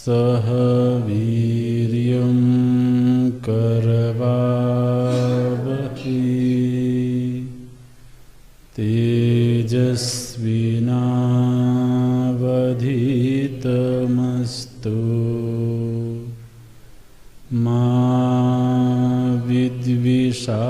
सह वीर्यं करवावहै तेजस्विनावधीतमस्तु मा विद्विषावहै।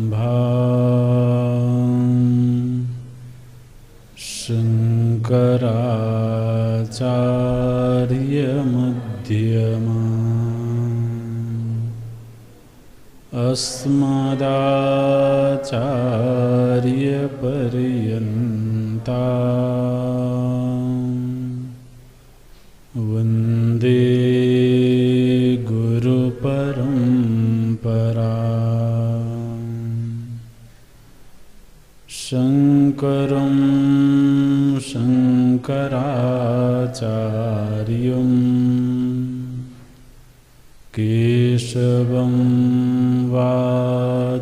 सदाशिवसमारम्भां शङ्कराचार्यमध्यमाम् अस्मदाचार्यपर्यन्तां वन्दे शङ्करं शङ्कराचार्यं केशवं वादरायणं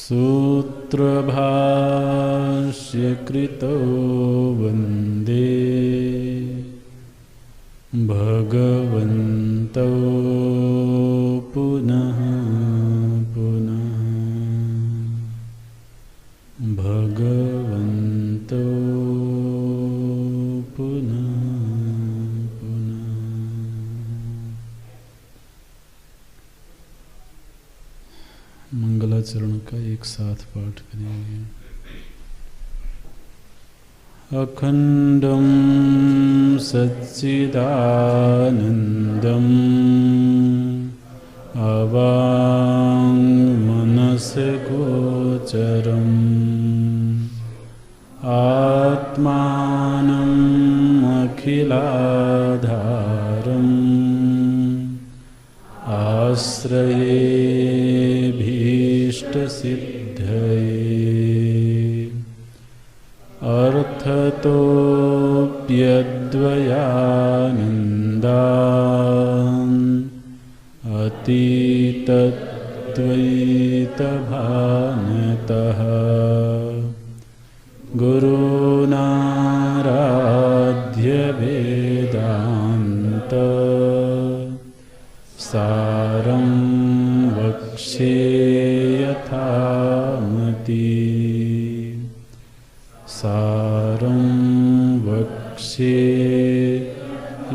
सूत्रभाष्यकृतो वन्दे भगवन्तौ पुनः भगवन्तो पुनः पुनः। मंगलाचरण का एक साथ पाठ करेंगे। अखंडं सच्चिदानन्दम् अवाङ्मनसगोचरम् आत्मानम् अखिलाधारम् आश्रयेभीष्टसिद्धये अर्थतोऽप्यद्वयानन्दान् अतीतद्वैतभानतः गुरुनाराध्य वेदान्त सारं वक्ष्ये यथामति सारं वक्ष्ये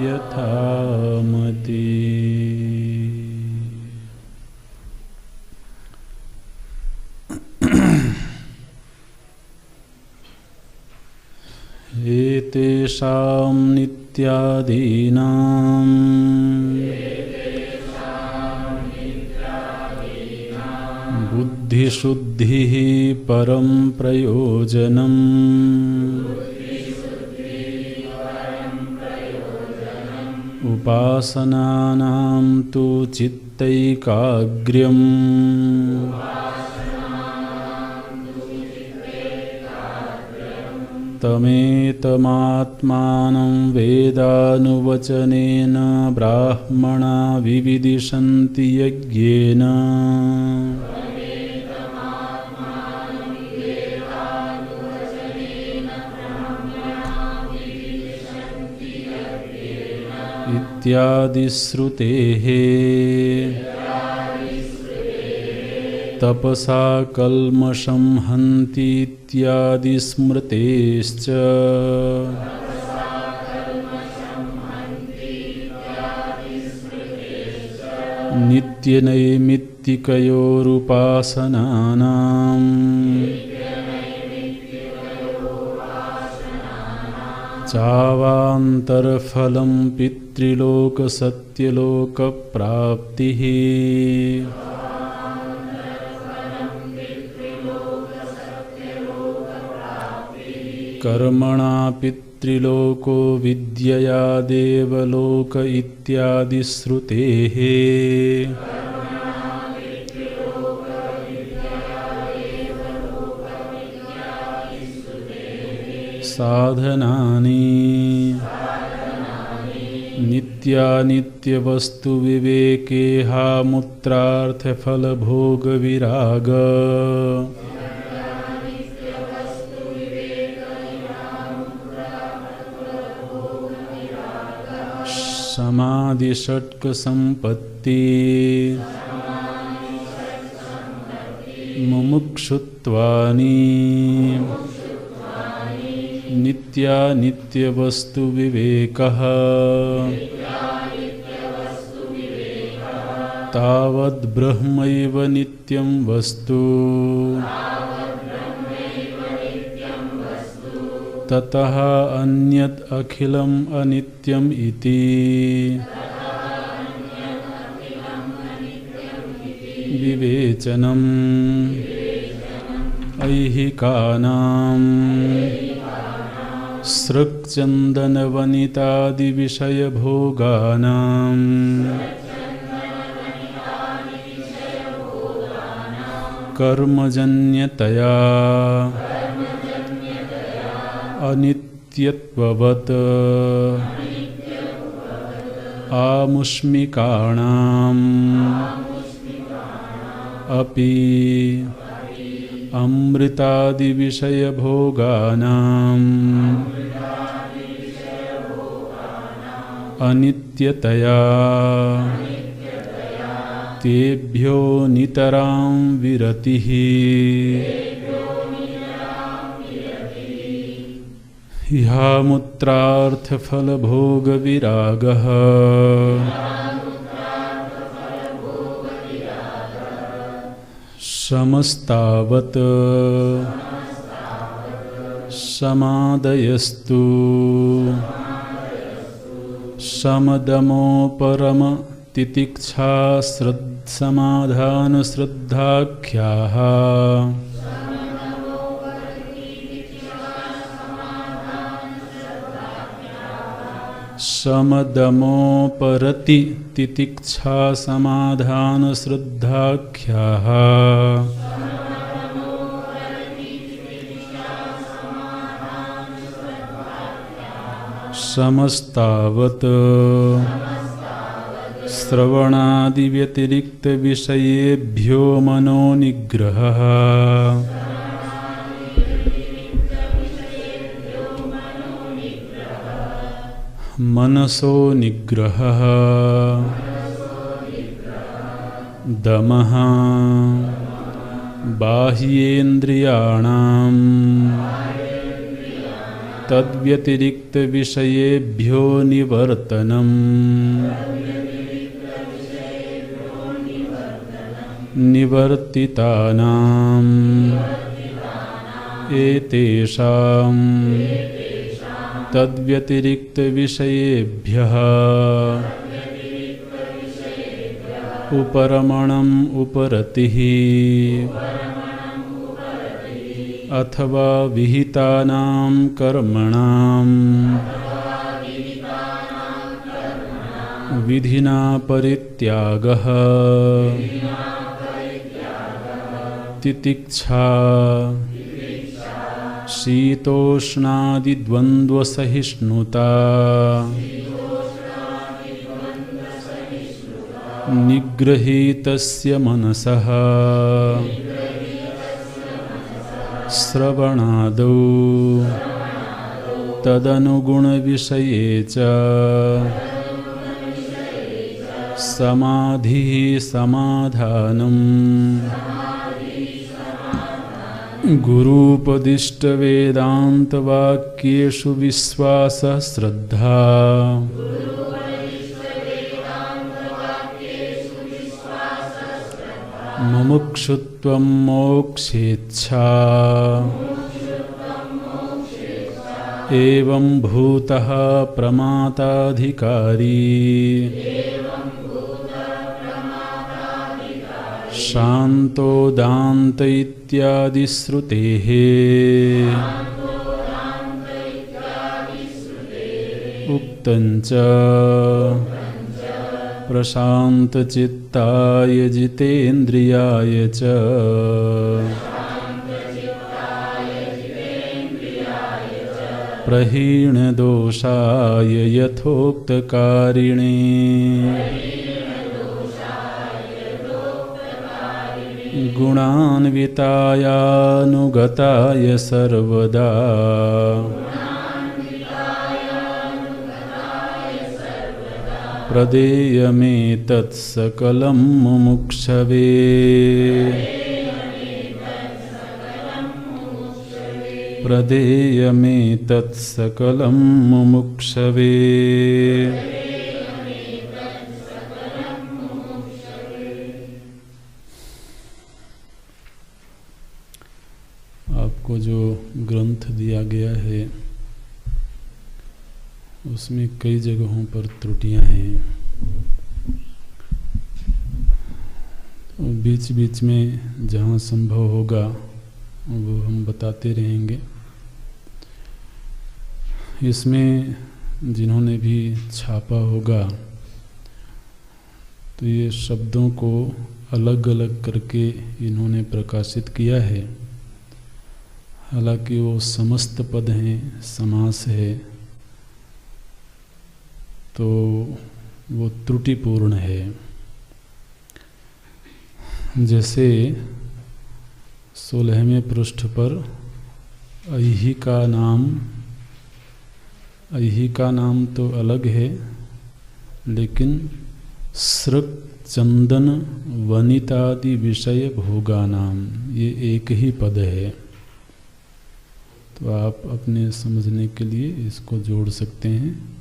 यथामति। एतेषां नित्यादीनां बुद्धिशुद्धिः परं प्रयोजनम् उपासनानां तु चित्तैकाग्र्यम् तमेतमात्मानं वेदानुवचनेन ब्राह्मणा विविदिशन्ति यज्ञेन इत्यादि श्रुतेः तपसा कल्मषं हन्ति इत्यादि स्मृतेश्च नित्यनैमित्तिकयोरुपासनानां चावान्तरफलं पित्तम् पितृलोक सत्यलोक प्राप्तिः कर्मणा पितृलोको विद्यया देवलोक इत्यादि श्रुतेः साधनानि नित्यानित्यवस्तुविवेके हामुत्रार्थफलभोगविराग समाधिषट्कसम्पत्ति मुमुक्षुत्वानि नित्यानित्यवस्तुविवेकः तावद्ब्रह्मैव नित्यं वस्तु ततः अन्यत् अखिलम् अनित्यम् इति विवेचनम् ऐहिकानां सृक्चन्दनवनितादिविषयभोगानां कर्मजन्यतया अनित्यत्ववत् आमुष्मिकाणाम् अपि अमृतादिविषयभोगानाम् अनित्यतया तेभ्यो नितरां विरतिः इहामुत्रार्थफलभोगविरागः समस्तावत् समादयस्तु समदमोपरम तितिक्षा समाधानश्रद्धाख्याः समदमोपरति तितिक्षा समाधानश्रद्धाख्याः समस्तावत् श्रवणादिव्यतिरिक्तविषयेभ्यो मनोनिग्रहः मनसो निग्रहः दमः बाह्येन्द्रियाणां तद्व्यतिरिक्तविषयेभ्यो निवर्तनम् निवर्तितानाम् एतेषां तद्व्यतिरिक्तविषयेभ्यः उपरमणम् उपरतिः अथवा विहितानां कर्मणां विधिना परित्यागः तितिक्षा शीतोष्णादिद्वन्द्वसहिष्णुता निगृहीतस्य मनसः श्रवणादौ तदनुगुणविषये च समाधिः समाधानम् गुरूपदिष्टवेदान्तवाक्येषु विश्वासः श्रद्धा मुमुक्षुत्वं मोक्षेच्छा एवं भूतः प्रमाताधिकारी शान्तो दान्त इत्यादि श्रुतेः उक्तञ्च प्रशान्तचित्ताय जितेन्द्रियाय च प्रहीणदोषाय यथोक्तकारिणे गुणान्वितायानुगताय सर्वदा प्रदेयमेतत्सकलं मुमुक्षवे प्रदेयमेतत्सकलं मुमुक्षवे। आपको जो ग्रंथ दिया गया है उसमें कई जगहों पर त्रुटियां हैं, तो बीच बीच में जहाँ संभव होगा वो हम बताते रहेंगे। इसमें जिन्होंने भी छापा होगा तो ये शब्दों को अलग अलग करके इन्होंने प्रकाशित किया है। हालांकि वो समस्त पद हैं, समास है, तो वो त्रुटिपूर्ण है। जैसे 16वें पृष्ठ पर ऐहिका नाम तो अलग है, लेकिन सृक् चंदन वनितादि विषय भोगा नाम ये एक ही पद है। तो आप अपने समझने के लिए इसको जोड़ सकते हैं।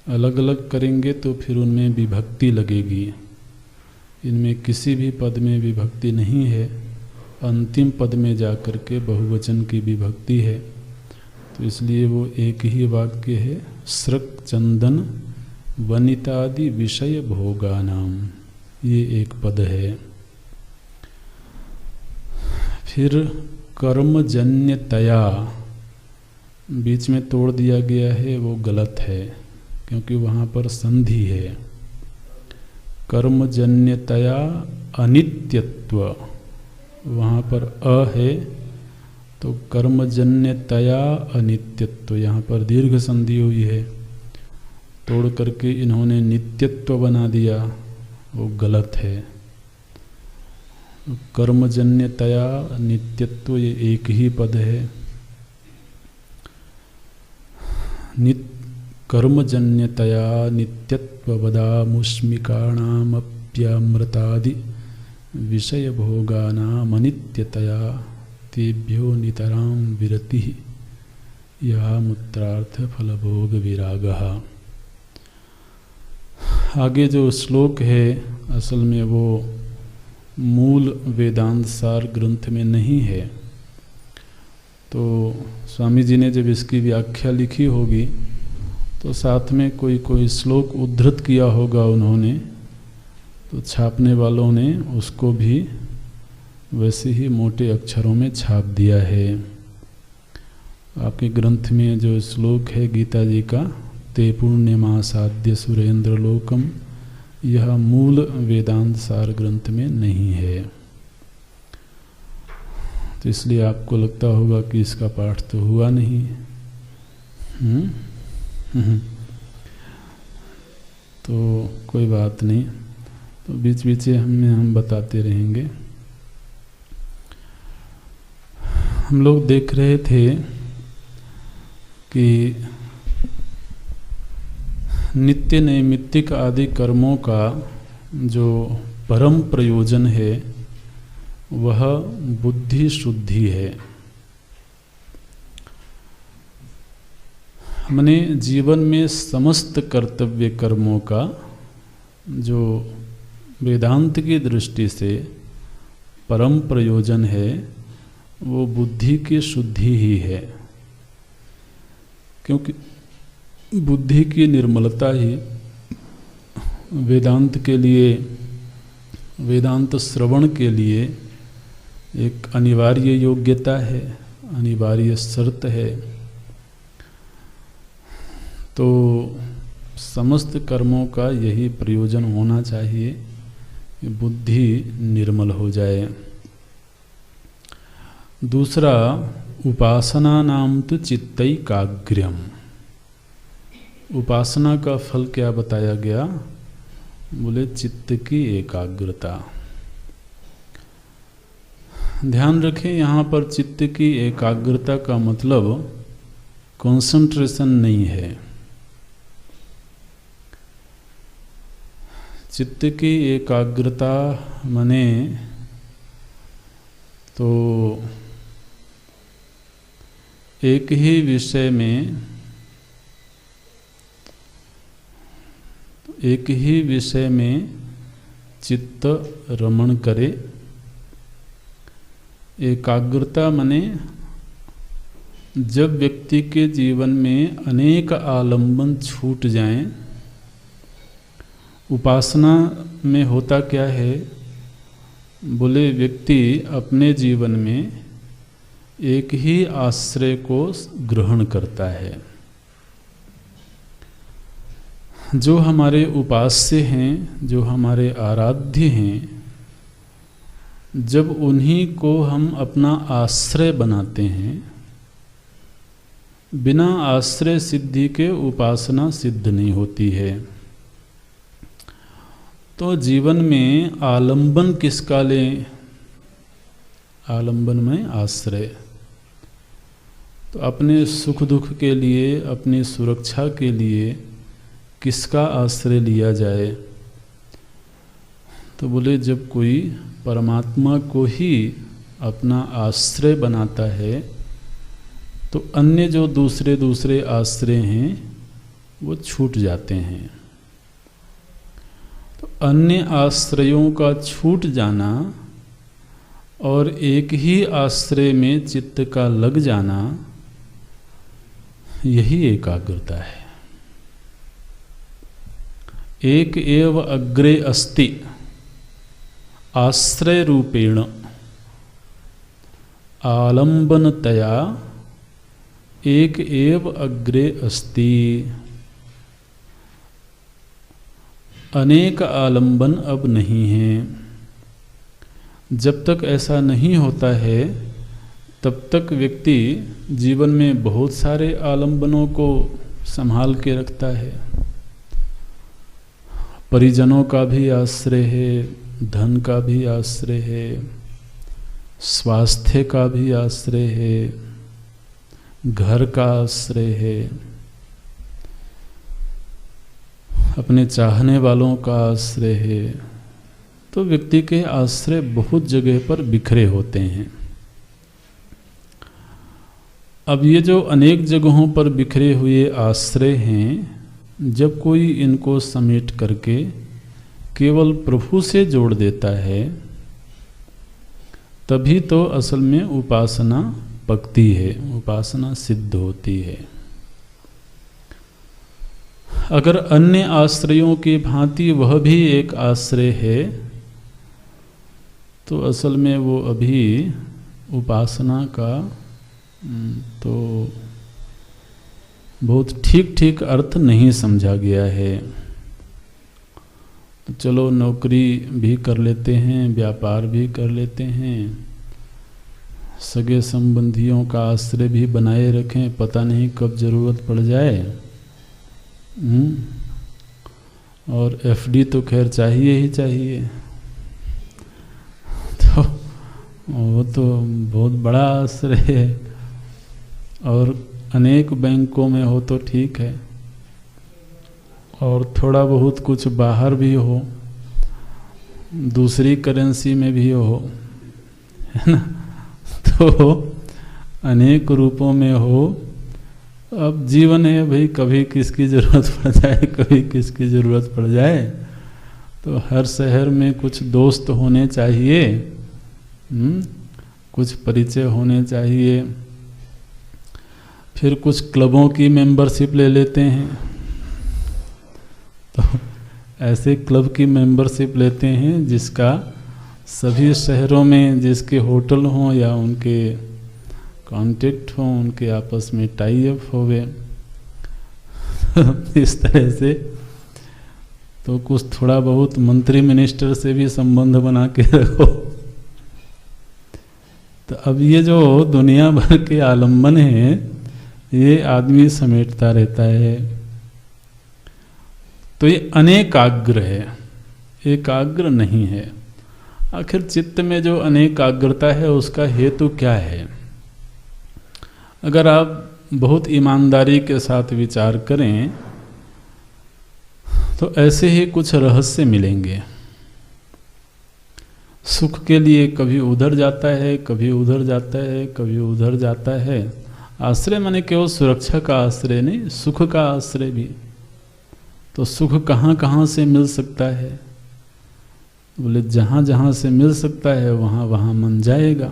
अलग अलग करेंगे तो फिर उनमें विभक्ति लगेगी। इनमें किसी भी पद में विभक्ति नहीं है, अंतिम पद में जाकर के बहुवचन की विभक्ति है। तो इसलिए वो एक ही वाक्य है, सृक् चंदन वनितादि विषय भोगा नाम, ये एक पद है। फिर कर्मजन्यतया बीच में तोड़ दिया गया है, वो गलत है क्योंकि वहाँ पर संधि है। कर्मजन्यतया अनित्यत्व, वहाँ पर अ है तो कर्मजन्यतया अनित्यत्व, यहाँ पर दीर्घ संधि हुई है, तोड़ करके इन्होंने नित्यत्व बना दिया, वो गलत है। कर्मजन्यतया नित्यत्व ये एक ही पद है। कर्मजन्यतया नित्यत्ववदामुष्मिकाणामप्यमृतादि विषय भोगानामनित्यतया तेभ्यो नितरां विरतिः या मूत्रार्थ फलभोग विरागः। आगे जो श्लोक है असल में वो मूल वेदांत सार ग्रंथ में नहीं है। तो स्वामी जी ने जब इसकी व्याख्या लिखी होगी तो साथ में कोई श्लोक उद्धृत किया होगा उन्होंने, तो छापने वालों ने उसको भी वैसे ही मोटे अक्षरों में छाप दिया है। आपके ग्रंथ में जो श्लोक है गीता जी का, ते पुण्यमासाद्य सुरेंद्र लोकम, यह मूल वेदांत सार ग्रंथ में नहीं है। तो इसलिए आपको लगता होगा कि इसका पाठ तो हुआ नहीं। तो कोई बात नहीं, तो बीच बीच हम बताते रहेंगे। हम लोग देख रहे थे कि नित्य नैमित्तिक आदि कर्मों का जो परम प्रयोजन है वह बुद्धि शुद्धि है। हमने जीवन में समस्त कर्तव्य कर्मों का जो वेदांत की दृष्टि से परम प्रयोजन है वो बुद्धि की शुद्धि ही है। क्योंकि बुद्धि की निर्मलता ही वेदांत के लिए, वेदांत श्रवण के लिए एक अनिवार्य योग्यता है, अनिवार्य शर्त है। तो समस्त कर्मों का यही प्रयोजन होना चाहिए कि बुद्धि निर्मल हो जाए। दूसरा, उपासना नाम तो चित्तैकाग्र्यम्। उपासना का फल क्या बताया गया? बोले चित्त की एकाग्रता। ध्यान रखें, यहाँ पर चित्त की एकाग्रता का मतलब कंसंट्रेशन नहीं है। चित्त की एकाग्रता माने तो एक ही विषय में, एक ही विषय में चित्त रमण करे। एकाग्रता माने जब व्यक्ति के जीवन में अनेक आलंबन छूट जाएं। उपासना में होता क्या है? बोले व्यक्ति अपने जीवन में एक ही आश्रय को ग्रहण करता है। जो हमारे उपास्य हैं, जो हमारे आराध्य हैं, जब उन्हीं को हम अपना आश्रय बनाते हैं, बिना आश्रय सिद्धि के उपासना सिद्ध नहीं होती है। तो जीवन में आलंबन किसका लें? आलंबन में आश्रय। तो अपने सुख दुख के लिए, अपनी सुरक्षा के लिए किसका आश्रय लिया जाए? तो बोले जब कोई परमात्मा को ही अपना आश्रय बनाता है तो अन्य जो दूसरे दूसरे आश्रय हैं वो छूट जाते हैं। तो अन्य आश्रयों का छूट जाना और एक ही आश्रय में चित्त का लग जाना, यही एकाग्रता है। एक एव अग्रे अस्ति आश्रय रूपेण आलंबनतया एक एव अग्रे अस्ति। अनेक आलंबन अब नहीं हैं। जब तक ऐसा नहीं होता है तब तक व्यक्ति जीवन में बहुत सारे आलंबनों को संभाल के रखता है। परिजनों का भी आश्रय है, धन का भी आश्रय है, स्वास्थ्य का भी आश्रय है, घर का आश्रय है, अपने चाहने वालों का आश्रय है। तो व्यक्ति के आश्रय बहुत जगह पर बिखरे होते हैं। अब ये जो अनेक जगहों पर बिखरे हुए आश्रय हैं, जब कोई इनको समेट करके केवल प्रभु से जोड़ देता है, तभी तो असल में उपासना पकती है, उपासना सिद्ध होती है। अगर अन्य आश्रयों की भांति वह भी एक आश्रय है तो असल में वो अभी उपासना का तो बहुत ठीक ठीक अर्थ नहीं समझा गया है। तो चलो नौकरी भी कर लेते हैं, व्यापार भी कर लेते हैं, सगे संबंधियों का आश्रय भी बनाए रखें, पता नहीं कब ज़रूरत पड़ जाए। और एफडी तो खैर चाहिए ही चाहिए। तो वो तो बहुत बड़ा आश्रय है। और अनेक बैंकों में हो तो ठीक है, और थोड़ा बहुत कुछ बाहर भी हो, दूसरी करेंसी में भी हो, है ना। तो अनेक रूपों में हो। अब जीवन है भाई, कभी किसकी ज़रूरत पड़ जाए, कभी किसकी ज़रूरत पड़ जाए। तो हर शहर में कुछ दोस्त होने चाहिए, कुछ परिचय होने चाहिए। फिर कुछ क्लबों की मेंबरशिप ले लेते हैं, तो ऐसे क्लब की मेंबरशिप लेते हैं जिसका सभी शहरों में जिसके होटल हों या उनके कॉन्टेक्ट हों, उनके आपस में टाई अप होवे। इस तरह से तो कुछ थोड़ा बहुत मंत्री मिनिस्टर से भी संबंध बना के रखो। तो अब ये जो दुनिया भर के आलम्बन हैं, ये आदमी समेटता रहता है। तो ये अनेकाग्र है, एकाग्र नहीं है। आखिर चित्त में जो अनेकाग्रता है उसका हेतु क्या है? अगर आप बहुत ईमानदारी के साथ विचार करें तो ऐसे ही कुछ रहस्य मिलेंगे। सुख के लिए कभी उधर जाता है, कभी उधर जाता है, कभी उधर जाता है। आश्रय माने केवल सुरक्षा का आश्रय नहीं, सुख का आश्रय भी। तो सुख कहाँ कहाँ से मिल सकता है? बोले जहाँ जहाँ से मिल सकता है वहाँ वहाँ मन जाएगा।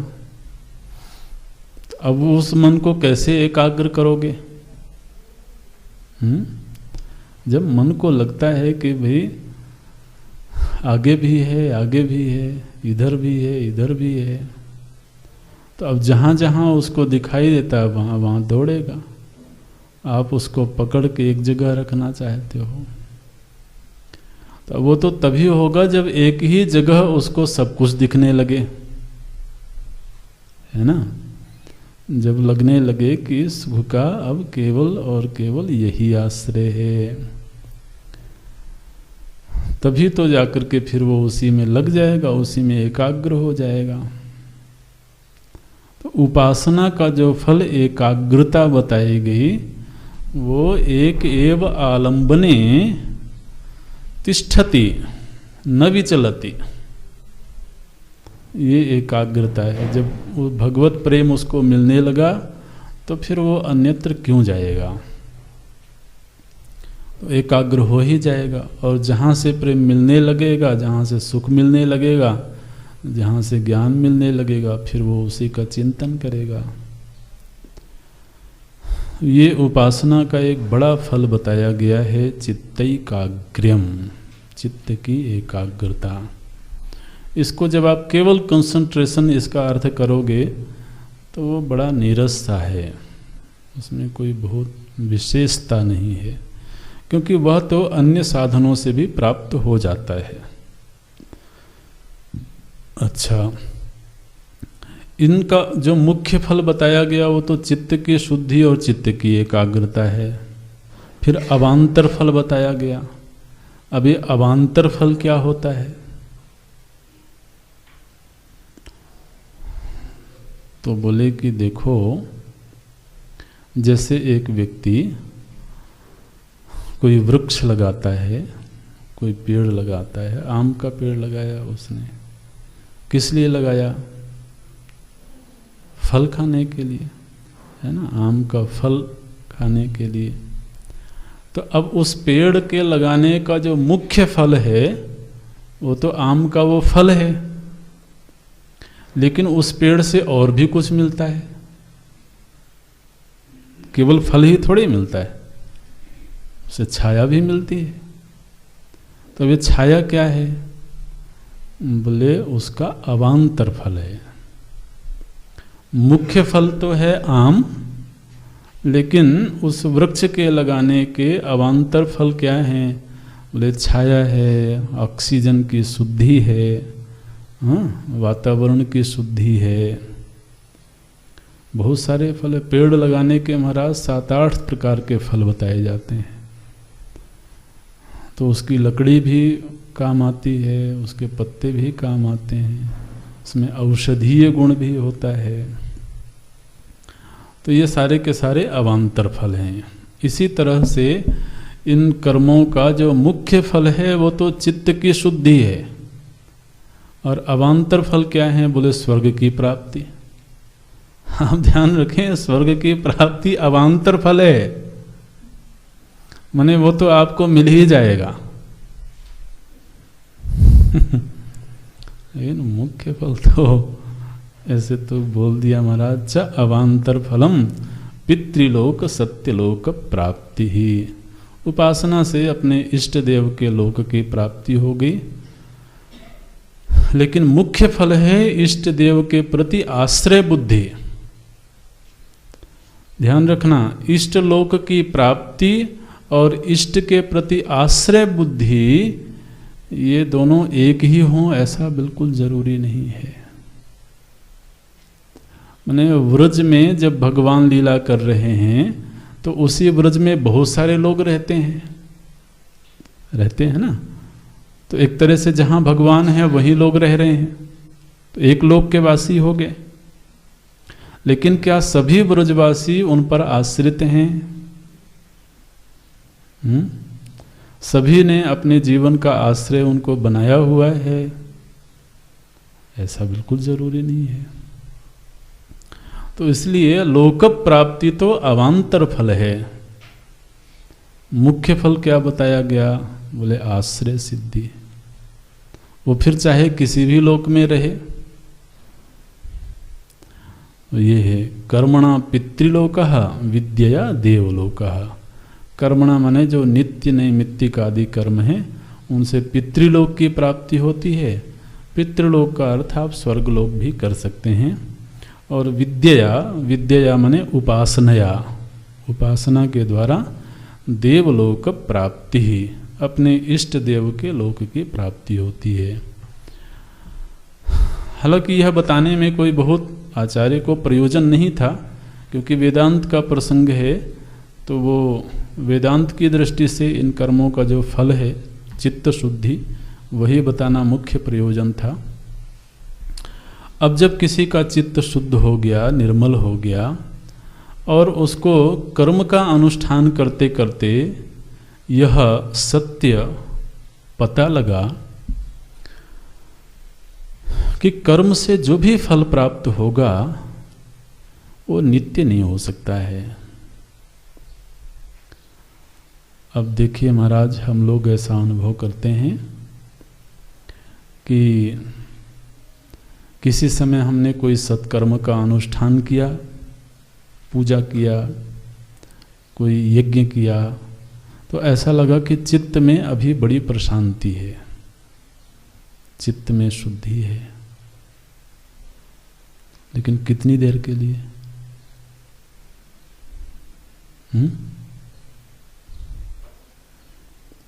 तो अब उस मन को कैसे एकाग्र करोगे? जब मन को लगता है कि भाई आगे भी है, आगे भी है, इधर भी है, इधर भी है, तो अब जहाँ जहाँ उसको दिखाई देता है वहाँ वहाँ दौड़ेगा। आप उसको पकड़ के एक जगह रखना चाहते हो तो वो तो तभी होगा जब एक ही जगह उसको सब कुछ दिखने लगे, है ना। जब लगने लगे कि सुख का अब केवल और केवल यही आश्रय है, तभी तो जाकर के फिर वो उसी में लग जाएगा, उसी में एकाग्र हो जाएगा। तो उपासना का जो फल एकाग्रता बताई गई वो एक एव आलंबने तिष्ठति न विचलति, ये एकाग्रता है। जब वो भगवत प्रेम उसको मिलने लगा तो फिर वो अन्यत्र क्यों जाएगा, तो एकाग्र हो ही जाएगा। और जहाँ से प्रेम मिलने लगेगा, जहाँ से सुख मिलने लगेगा, जहाँ से ज्ञान मिलने लगेगा, फिर वो उसी का चिंतन करेगा। ये उपासना का एक बड़ा फल बताया गया है, चित्तैकाग्र्यम, चित्त की एकाग्रता। इसको जब आप केवल कंसंट्रेशन इसका अर्थ करोगे तो वो बड़ा नीरस सा है, उसमें कोई बहुत विशेषता नहीं है, क्योंकि वह तो अन्य साधनों से भी प्राप्त हो जाता है। अच्छा, इनका जो मुख्य फल बताया गया वो तो चित्त की शुद्धि और चित्त की एकाग्रता है। फिर अवान्तर फल बताया गया। अब ये अवान्तर फल क्या होता है? तो बोले कि देखो, जैसे एक व्यक्ति कोई वृक्ष लगाता है, कोई पेड़ लगाता है, आम का पेड़ लगाया उसने, किस लिए लगाया? फल खाने के लिए, है ना, आम का फल खाने के लिए। तो अब उस पेड़ के लगाने का जो मुख्य फल है वो तो आम का वो फल है, लेकिन उस पेड़ से और भी कुछ मिलता है, केवल फल ही थोड़ी मिलता है, उसे छाया भी मिलती है। तो ये छाया क्या है? बोले उसका अवान्तर फल है। मुख्य फल तो है आम, लेकिन उस वृक्ष के लगाने के अवान्तर फल क्या हैं? बोले छाया है, ऑक्सीजन की शुद्धि है, हाँ, वातावरण की शुद्धि है, बहुत सारे फल है। पेड़ लगाने के महाराज 7-8 प्रकार के फल बताए जाते हैं। तो उसकी लकड़ी भी काम आती है, उसके पत्ते भी काम आते हैं, उसमें औषधीय गुण भी होता है। तो ये सारे के सारे अवान्तर फल हैं। इसी तरह से इन कर्मों का जो मुख्य फल है वो तो चित्त की शुद्धि है, और अवान्तर फल क्या है? बोले स्वर्ग की प्राप्ति। आप ध्यान रखें, स्वर्ग की प्राप्ति अवान्तर फल है, माने वो तो आपको मिल ही जाएगा। लेकिन मुख्य फल तो ऐसे तो बोल दिया महाराज, च अवान्तर फलम पितृलोक सत्यलोक प्राप्ति ही। उपासना से अपने इष्ट देव के लोक की प्राप्ति हो गई, लेकिन मुख्य फल है इष्ट देव के प्रति आश्रय बुद्धि। ध्यान रखना, इष्ट लोक की प्राप्ति और इष्ट के प्रति आश्रय बुद्धि, ये दोनों एक ही हों ऐसा बिल्कुल जरूरी नहीं है। माने व्रज में जब भगवान लीला कर रहे हैं तो उसी व्रज में बहुत सारे लोग रहते हैं ना। तो एक तरह से जहां भगवान है वहीं लोग रह रहे हैं, तो एक लोक के वासी हो गए। लेकिन क्या सभी व्रजवासी उन पर आश्रित हैं? सभी ने अपने जीवन का आश्रय उनको बनाया हुआ है? ऐसा बिल्कुल जरूरी नहीं है। तो इसलिए लोक प्राप्ति तो अवान्तर फल है। मुख्य फल क्या बताया गया? बोले आश्रय सिद्धि। वो फिर चाहे किसी भी लोक में रहे। तो ये है कर्मणा पितृलोकः विद्यया देवलोकः। कर्मणा माने जो नित्य नैमित्तिक आदि कर्म है उनसे पितृलोक की प्राप्ति होती है। पितृलोक का अर्थ आप स्वर्गलोक भी कर सकते हैं। और विद्यया माने उपासनया, उपासना के द्वारा देवलोक प्राप्ति ही, अपने इष्ट देव के लोक की प्राप्ति होती है। हालांकि यह बताने में कोई बहुत आचार्य को प्रयोजन नहीं था, क्योंकि वेदांत का प्रसंग है, तो वो वेदांत की दृष्टि से इन कर्मों का जो फल है चित्त शुद्धि, वही बताना मुख्य प्रयोजन था। अब जब किसी का चित्त शुद्ध हो गया, निर्मल हो गया, और उसको कर्म का अनुष्ठान करते करते यह सत्य पता लगा कि कर्म से जो भी फल प्राप्त होगा वो नित्य नहीं हो सकता है। अब देखिए महाराज, हम लोग ऐसा अनुभव करते हैं कि किसी समय हमने कोई सत्कर्म का अनुष्ठान किया, पूजा किया, कोई यज्ञ किया, तो ऐसा लगा कि चित्त में अभी बड़ी प्रशांति है, चित्त में शुद्धि है। लेकिन कितनी देर के लिए?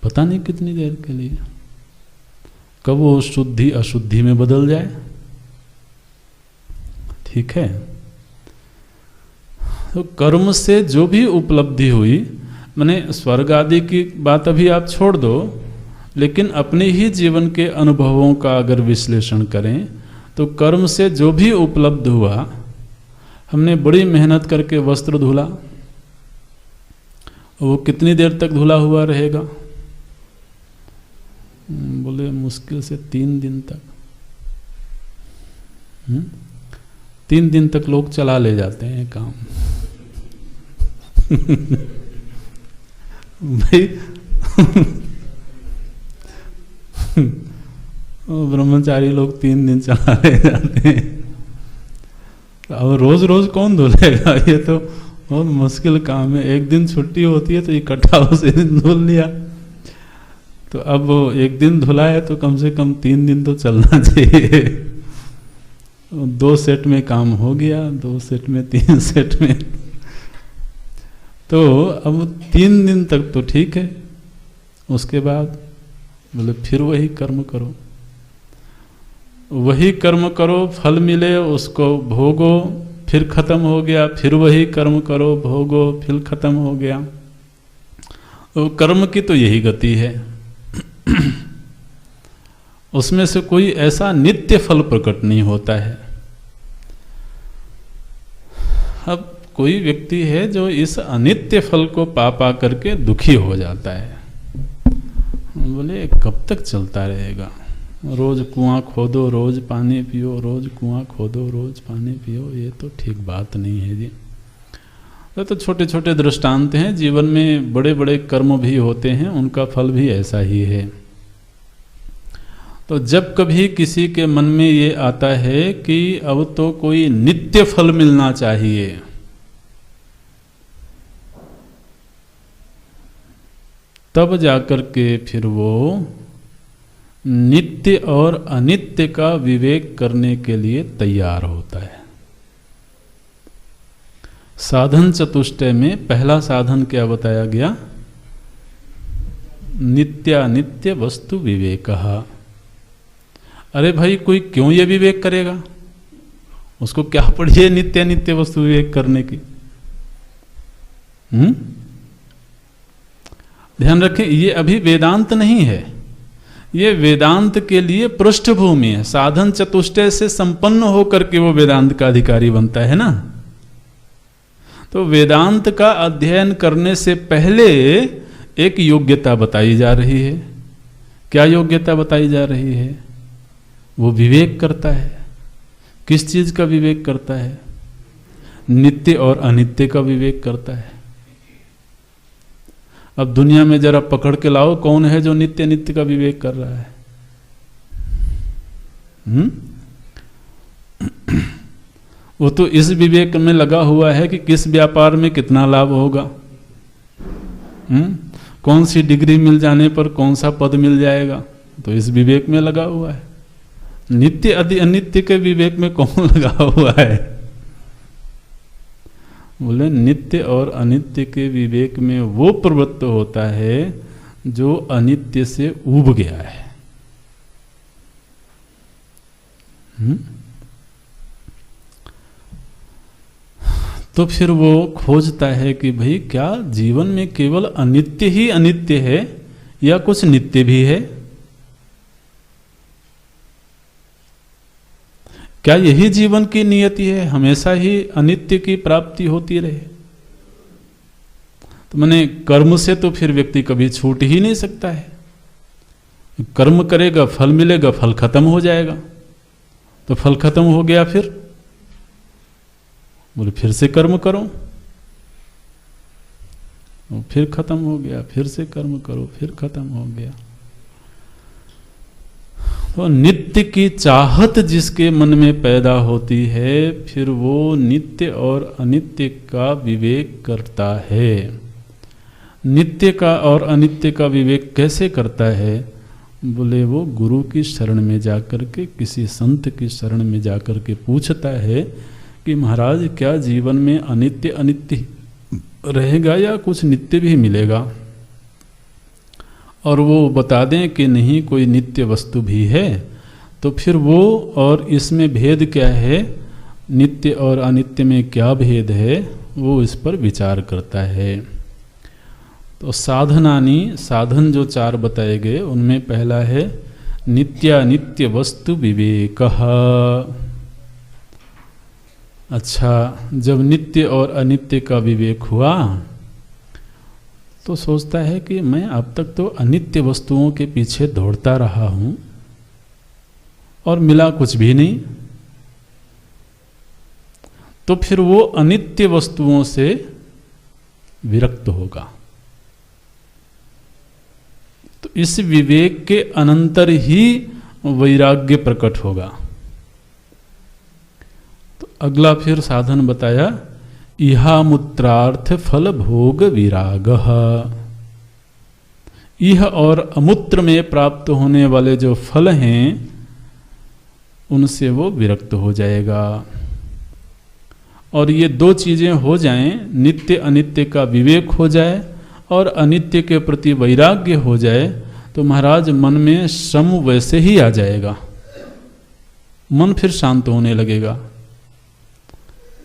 पता नहीं कितनी देर के लिए। कब वो शुद्धि अशुद्धि में बदल जाए। ठीक है, तो कर्म से जो भी उपलब्धि हुई, माने स्वर्ग आदि की बात अभी आप छोड़ दो, लेकिन अपने ही जीवन के अनुभवों का अगर विश्लेषण करें तो कर्म से जो भी उपलब्ध हुआ, हमने बड़ी मेहनत करके वस्त्र धुला, वो कितनी देर तक धुला हुआ रहेगा? बोले मुश्किल से 3 दिन तक। 3 दिन तक लोग चला ले जाते हैं काम। भाई ब्रह्मचारी लोग 3 दिन चला ले जाते हैं। अब रोज रोज कौन धुलेगा? ये तो बहुत मुश्किल काम है। एक दिन छुट्टी होती है तो इकट्ठा उसे दिन धुल लिया। तो अब 1 दिन धुला है तो कम से कम 3 दिन तो चलना चाहिए। 2 सेट में काम हो गया, 2 सेट में, 3 सेट में। तो अब 3 दिन तक तो ठीक है, उसके बाद बोले फिर वही कर्म करो, वही कर्म करो, फल मिले उसको भोगो, फिर खत्म हो गया, फिर वही कर्म करो, भोगो, फिर खत्म हो गया। तो कर्म की तो यही गति है। उसमें से कोई ऐसा नित्य फल प्रकट नहीं होता है। अब कोई व्यक्ति है जो इस अनित्य फल को पा पा करके दुखी हो जाता है। बोले कब तक चलता रहेगा? रोज कुआं खोदो, रोज पानी पियो, रोज कुआं खोदो, रोज पानी पियो, ये तो ठीक बात नहीं है जी। तो छोटे छोटे दृष्टांत हैं, जीवन में बड़े बड़े कर्म भी होते हैं, उनका फल भी ऐसा ही है। तो जब कभी किसी के मन में ये आता है कि अब तो कोई नित्य फल मिलना चाहिए, तब जाकर के फिर वो नित्य और अनित्य का विवेक करने के लिए तैयार होता है। साधन चतुष्टय में पहला साधन क्या बताया गया? नित्यानित्य वस्तु विवेकः। अरे भाई, कोई क्यों ये विवेक करेगा? उसको क्या पड़ी है नित्यानित्य वस्तु विवेक करने की? ध्यान रखें, ये अभी वेदांत नहीं है, ये वेदांत के लिए पृष्ठभूमि है। साधन चतुष्टय से संपन्न होकर के वो वेदांत का अधिकारी बनता है ना। तो वेदांत का अध्ययन करने से पहले एक योग्यता बताई जा रही है। क्या योग्यता बताई जा रही है? वो विवेक करता है। किस चीज का विवेक करता है? नित्य और अनित्य का विवेक करता है। अब दुनिया में जरा पकड़ के लाओ, कौन है जो नित्य नित्य का विवेक कर रहा है? वो तो इस विवेक में लगा हुआ है कि किस व्यापार में कितना लाभ होगा, कौन सी डिग्री मिल जाने पर कौन सा पद मिल जाएगा, तो इस विवेक में लगा हुआ है। नित्य आदि अनित्य के विवेक में कौन लगा हुआ है? बोले नित्य और अनित्य के विवेक में वो प्रवृत्त होता है जो अनित्य से ऊब गया है। तो फिर वो खोजता है कि भाई क्या जीवन में केवल अनित्य ही अनित्य है या कुछ नित्य भी है? क्या यही जीवन की नियति है, हमेशा ही अनित्य की प्राप्ति होती रहे? तो माने कर्म से तो फिर व्यक्ति कभी छूट ही नहीं सकता है। कर्म करेगा, फल मिलेगा, फल खत्म हो जाएगा। तो फल खत्म हो गया, फिर बोले फिर से कर्म करो, फिर खत्म हो गया, फिर से कर्म करो, फिर खत्म हो गया। तो नित्य की चाहत जिसके मन में पैदा होती है, फिर वो नित्य और अनित्य का विवेक करता है। नित्य का और अनित्य का विवेक कैसे करता है? बोले वो गुरु की शरण में जाकर के, किसी संत की शरण में जाकर के पूछता है कि महाराज क्या जीवन में अनित्य अनित्य रहेगा या कुछ नित्य भी मिलेगा? और वो बता दें कि नहीं, कोई नित्य वस्तु भी है। तो फिर वो और इसमें भेद क्या है, नित्य और अनित्य में क्या भेद है, वो इस पर विचार करता है। तो साधनानि, साधन जो 4 बताए गए उनमें पहला है नित्यानित्य वस्तु विवेकः। अच्छा, जब नित्य और अनित्य का विवेक हुआ तो सोचता है कि मैं अब तक तो अनित्य वस्तुओं के पीछे दौड़ता रहा हूं और मिला कुछ भी नहीं। तो फिर वो अनित्य वस्तुओं से विरक्त होगा। तो इस विवेक के अनंतर ही वैराग्य प्रकट होगा। तो अगला फिर साधन बताया इहामूत्रार्थ फल भोग विरागः। इह और अमूत्र में प्राप्त होने वाले जो फल हैं उनसे वो विरक्त हो जाएगा। और ये 2 चीजें हो जाएं, नित्य अनित्य का विवेक हो जाए और अनित्य के प्रति वैराग्य हो जाए, तो महाराज मन में श्रम वैसे ही आ जाएगा, मन फिर शांत होने लगेगा।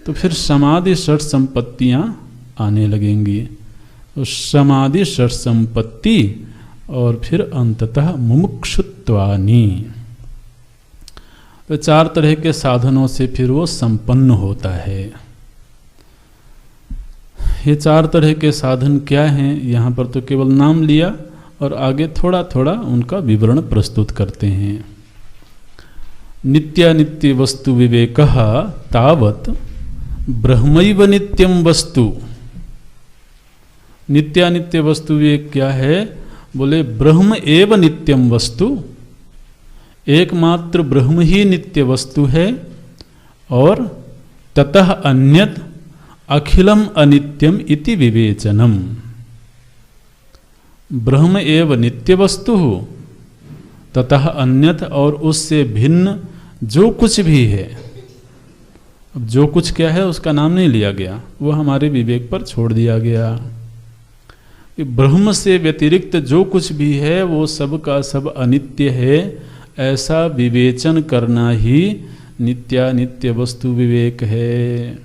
तो फिर समाधि षट संपत्तियां आने लगेंगी। तो समाधि षट संपत्ति और फिर अंततः मुमुक्षुत्वानि। तो 4 तरह के साधनों से फिर वो संपन्न होता है। ये 4 तरह के साधन क्या हैं, यहाँ पर तो केवल नाम लिया और आगे थोड़ा थोड़ा उनका विवरण प्रस्तुत करते हैं। नित्यानित्य वस्तु विवेकः तावत् ब्रह्मैव नित्यम वस्तु। नित्यानित्य वस्तु विवेक क्या है? बोले ब्रह्म एव नित्यम वस्तु, एकमात्र ब्रह्म ही नित्य वस्तु है और ततः अन्यत् अखिलम अनित्यम इति विवेचनम। ब्रह्म एव नित्य वस्तु ततः अन्यथ, और उससे भिन्न जो कुछ भी है। अब जो कुछ क्या है उसका नाम नहीं लिया गया, वो हमारे विवेक पर छोड़ दिया गया। ब्रह्म से व्यतिरिक्त जो कुछ भी है वो सब का सब अनित्य है, ऐसा विवेचन करना ही नित्यानित्य वस्तु विवेक है।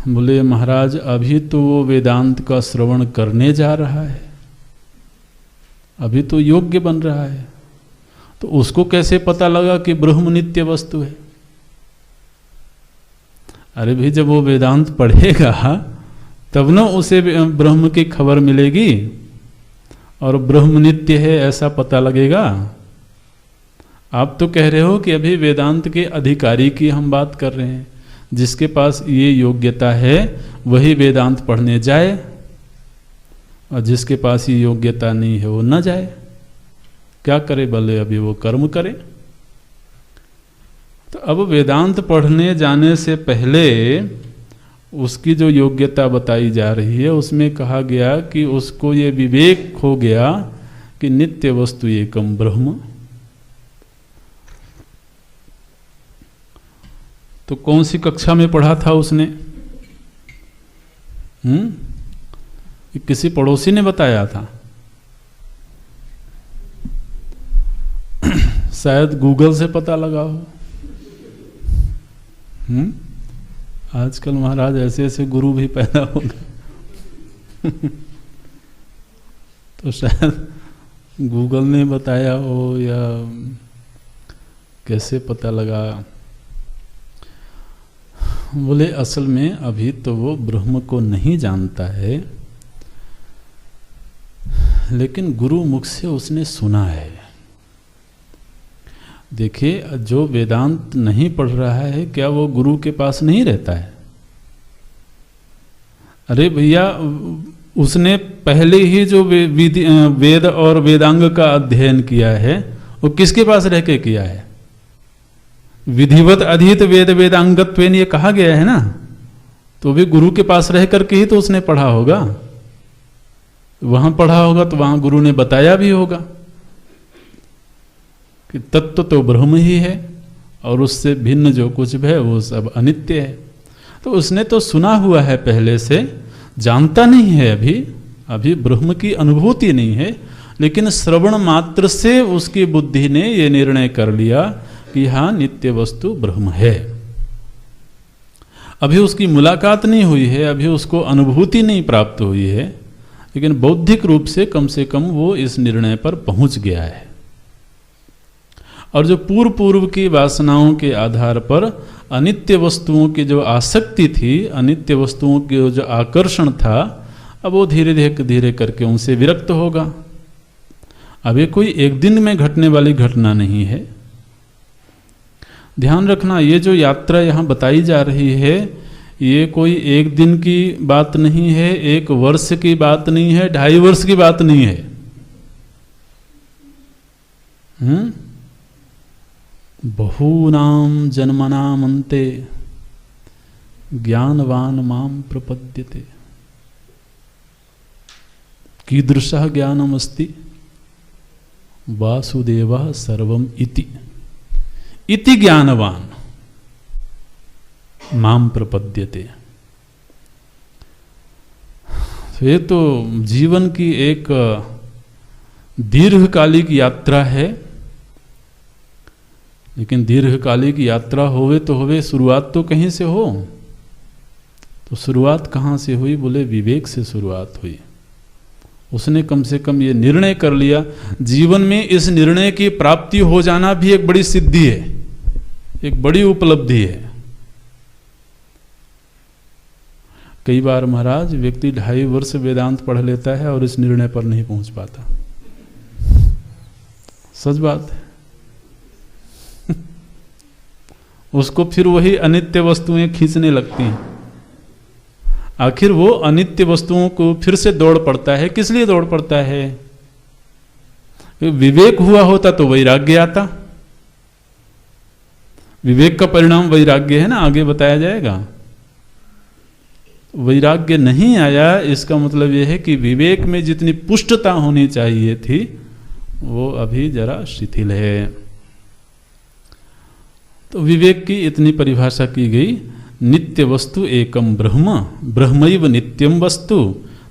बोले महाराज अभी तो वो वेदांत का श्रवण करने जा रहा है, अभी तो योग्य बन रहा है, तो उसको कैसे पता लगा कि ब्रह्म नित्य वस्तु है? अरे भाई जब वो वेदांत पढ़ेगा तब न उसे ब्रह्म की खबर मिलेगी और ब्रह्म नित्य है ऐसा पता लगेगा। आप तो कह रहे हो कि अभी वेदांत के अधिकारी की हम बात कर रहे हैं, जिसके पास ये योग्यता है वही वेदांत पढ़ने जाए, और जिसके पास ये योग्यता नहीं है वो न जाए। क्या करे? भले अभी वो कर्म करे। तो अब वेदांत पढ़ने जाने से पहले उसकी जो योग्यता बताई जा रही है उसमें कहा गया कि उसको ये विवेक हो गया कि नित्य वस्तु एकम ब्रह्म। तो कौन सी कक्षा में पढ़ा था उसने? किसी पड़ोसी ने बताया था? शायद गूगल से पता लगा हो। आजकल महाराज ऐसे ऐसे गुरु भी पैदा हो गए तो शायद गूगल ने बताया हो या कैसे पता लगा। बोले असल में अभी तो वो ब्रह्म को नहीं जानता है, लेकिन गुरु मुख से उसने सुना है। देखिए जो वेदांत नहीं पढ़ रहा है क्या वो गुरु के पास नहीं रहता है? अरे भैया उसने पहले ही जो वेद और वेदांग का अध्ययन किया है वो किसके पास रह के किया है? विधिवत अधीत वेद वेदांगत्वेन ये कहा गया है ना, तो भी गुरु के पास रह करके ही तो उसने पढ़ा होगा। वहां पढ़ा होगा तो वहां गुरु ने बताया भी होगा कि तत्व तो ब्रह्म ही है और उससे भिन्न जो कुछ है वो सब अनित्य है। तो उसने तो सुना हुआ है पहले से, जानता नहीं है अभी ब्रह्म की अनुभूति नहीं है, लेकिन श्रवण मात्र से उसकी बुद्धि ने ये निर्णय कर लिया कि हाँ नित्य वस्तु ब्रह्म है। अभी उसकी मुलाकात नहीं हुई है, अभी उसको अनुभूति नहीं प्राप्त हुई है, लेकिन बौद्धिक रूप से कम वो इस निर्णय पर पहुंच गया है। और जो पूर्व की वासनाओं के आधार पर अनित्य वस्तुओं की जो आसक्ति थी, अनित्य वस्तुओं के जो आकर्षण था, अब वो धीरे धीरे करके उनसे विरक्त होगा। अब ये कोई एक दिन में घटने वाली घटना नहीं है। ध्यान रखना, ये जो यात्रा यहाँ बताई जा रही है ये कोई एक दिन की बात नहीं है, एक वर्ष की बात नहीं है, 2.5 वर्ष की बात नहीं है। बहूनां जन्मनां अन्ते ज्ञानवान मां प्रपद्यते। कीदृशः ज्ञानमस्ति? वासुदेवः सर्वम् इति ज्ञानवान माम प्रपद्यते। तो ये तो जीवन की एक दीर्घकालिक यात्रा है, लेकिन दीर्घकालिक यात्रा होवे तो होवे, शुरुआत तो कहीं से हो। तो शुरुआत कहाँ से हुई? बोले विवेक से शुरुआत हुई। उसने कम से कम ये निर्णय कर लिया। जीवन में इस निर्णय की प्राप्ति हो जाना भी एक बड़ी सिद्धि है, एक बड़ी उपलब्धि है। कई बार महाराज व्यक्ति 2.5 वर्ष वेदांत पढ़ लेता है और इस निर्णय पर नहीं पहुंच पाता। सच बात है। उसको फिर वही अनित्य वस्तुएं खींचने लगती हैं। आखिर वो अनित्य वस्तुओं को फिर से दौड़ पड़ता है। किस लिए दौड़ पड़ता है? विवेक हुआ होता तो वैराग्य आता। विवेक का परिणाम वैराग्य है ना, आगे बताया जाएगा। वैराग्य नहीं आया, इसका मतलब यह है कि विवेक में जितनी पुष्टता होनी चाहिए थी वो अभी जरा शिथिल है। तो विवेक की इतनी परिभाषा की गई, नित्य वस्तु एकम ब्रह्म, ब्रह्मैव नित्यम वस्तु,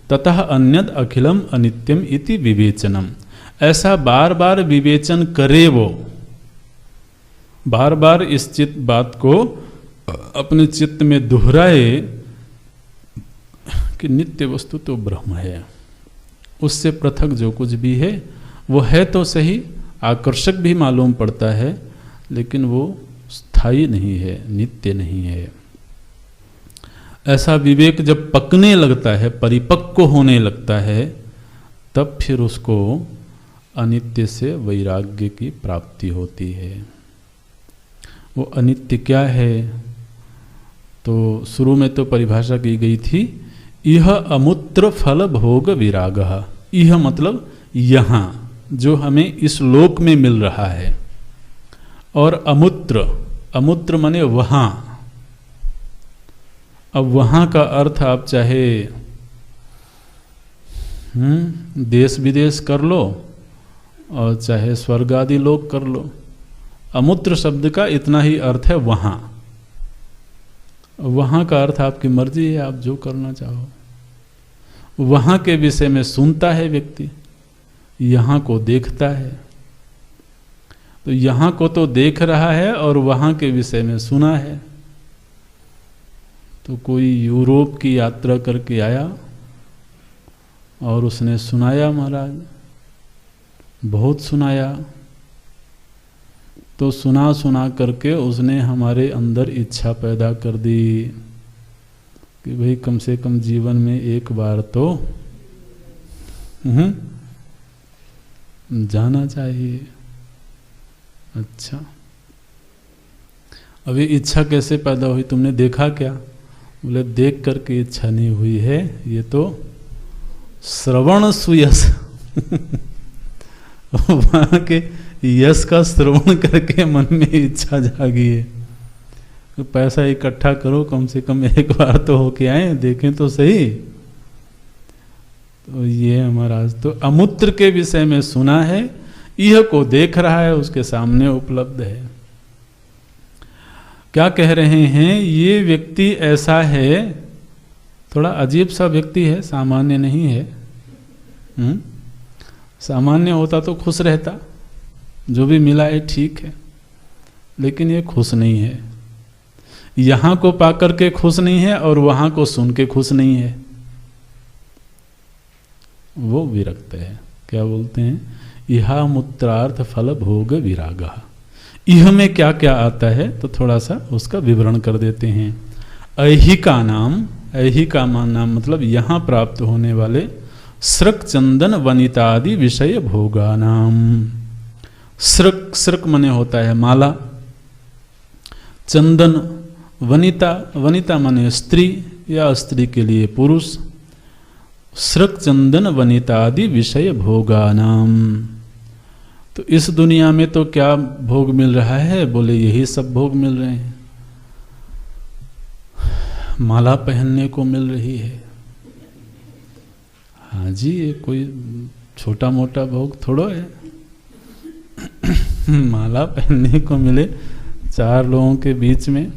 ततः अन्यद अखिलम अनित्यम इति विवेचनम। ऐसा बार बार विवेचन करे वो, बार बार इस चित्त बात को अपने चित्त में दोहराए कि नित्य वस्तु तो ब्रह्म है, उससे पृथक जो कुछ भी है वो है तो सही, आकर्षक भी मालूम पड़ता है, लेकिन वो स्थायी नहीं है, नित्य नहीं है। ऐसा विवेक जब पकने लगता है, परिपक्व होने लगता है, तब फिर उसको अनित्य से वैराग्य की प्राप्ति होती है। वो अनित्य क्या है? तो शुरू में तो परिभाषा की गई थी, यह अमूत्र फल भोग विरागः। यह मतलब यहाँ जो हमें इस लोक में मिल रहा है, और अमूत्र, अमूत्र माने वहाँ। अब वहाँ का अर्थ आप चाहे देश विदेश कर लो और चाहे स्वर्ग आदि लोक कर लो, अमूत्र शब्द का इतना ही अर्थ है वहाँ। वहाँ का अर्थ आपकी मर्जी है, आप जो करना चाहो। वहाँ के विषय में सुनता है व्यक्ति, यहाँ को देखता है। तो यहाँ को तो देख रहा है और वहाँ के विषय में सुना है। तो कोई यूरोप की यात्रा करके आया और उसने सुनाया, महाराज बहुत सुनाया। तो सुना सुना करके उसने हमारे अंदर इच्छा पैदा कर दी कि भाई कम से कम जीवन में एक बार तो जाना चाहिए। अच्छा, अभी इच्छा कैसे पैदा हुई? तुमने देखा क्या? बोले देख करके इच्छा नहीं हुई है, ये तो श्रवण सुयस वहां के यश का श्रवण करके मन में इच्छा जागी है। तो पैसा इकट्ठा करो, कम से कम एक बार तो होके आए, देखें तो सही। तो ये हमारा तो अमूत्र के विषय में सुना है, यह को देख रहा है, उसके सामने उपलब्ध है। क्या कह रहे हैं? ये व्यक्ति ऐसा है, थोड़ा अजीब सा व्यक्ति है, सामान्य नहीं है। सामान्य होता तो खुश रहता, जो भी मिला है ठीक है, लेकिन ये खुश नहीं है। यहाँ को पाकर के खुश नहीं है और वहाँ को सुन के खुश नहीं है, वो विरक्त है। क्या बोलते हैं? इहा मूत्रार्थ फल भोग विरागः। इह में क्या क्या आता है तो थोड़ा सा उसका विवरण कर देते हैं। ऐहिका नाम, ऐहिका नाम मतलब यहाँ प्राप्त होने वाले सृक चंदन वनितादि विषय भोगा नाम। सृक, सृक मने होता है माला, चंदन, वनिता, वनिता मने स्त्री या स्त्री के लिए पुरुष। सृक चंदन वनितादि विषय भोगा नाम। तो इस दुनिया में तो क्या भोग मिल रहा है? बोले यही सब भोग मिल रहे हैं। माला पहनने को मिल रही है। हाँ जी, ये कोई छोटा मोटा भोग थोड़ो है। माला पहनने को मिले चार लोगों के बीच में,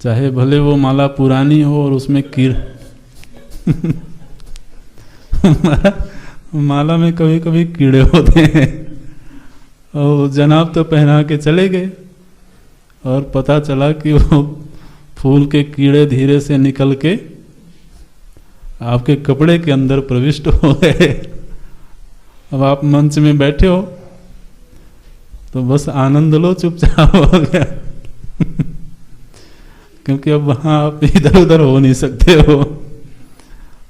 चाहे भले वो माला पुरानी हो और उसमें कीड़ माला में कभी कभी कीड़े होते हैं, और जनाब तो पहना के चले गए और पता चला कि वो फूल के कीड़े धीरे से निकल के आपके कपड़े के अंदर प्रविष्ट हो गए। अब आप मंच में बैठे हो तो बस आनंद लो, चुपचाप हो गया क्योंकि अब वहां आप इधर उधर हो नहीं सकते हो।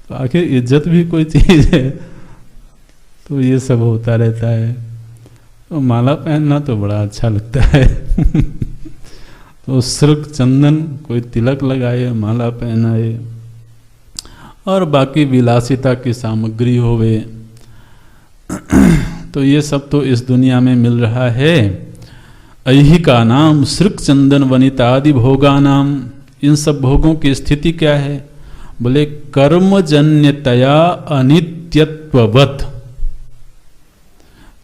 तो आखिर इज्जत भी कोई चीज है, तो ये सब होता रहता है। तो माला पहनना तो बड़ा अच्छा लगता है तो सृक चंदन, कोई तिलक लगाए, माला पहनाए और बाकी विलासिता की सामग्री होवे, तो ये सब तो इस दुनिया में मिल रहा है। ऐहिका नाम सृक चंदन वनिता आदि भोगा नाम। इन सब भोगों की स्थिति क्या है? बोले कर्मजन्यतया अनित्यत्ववत्।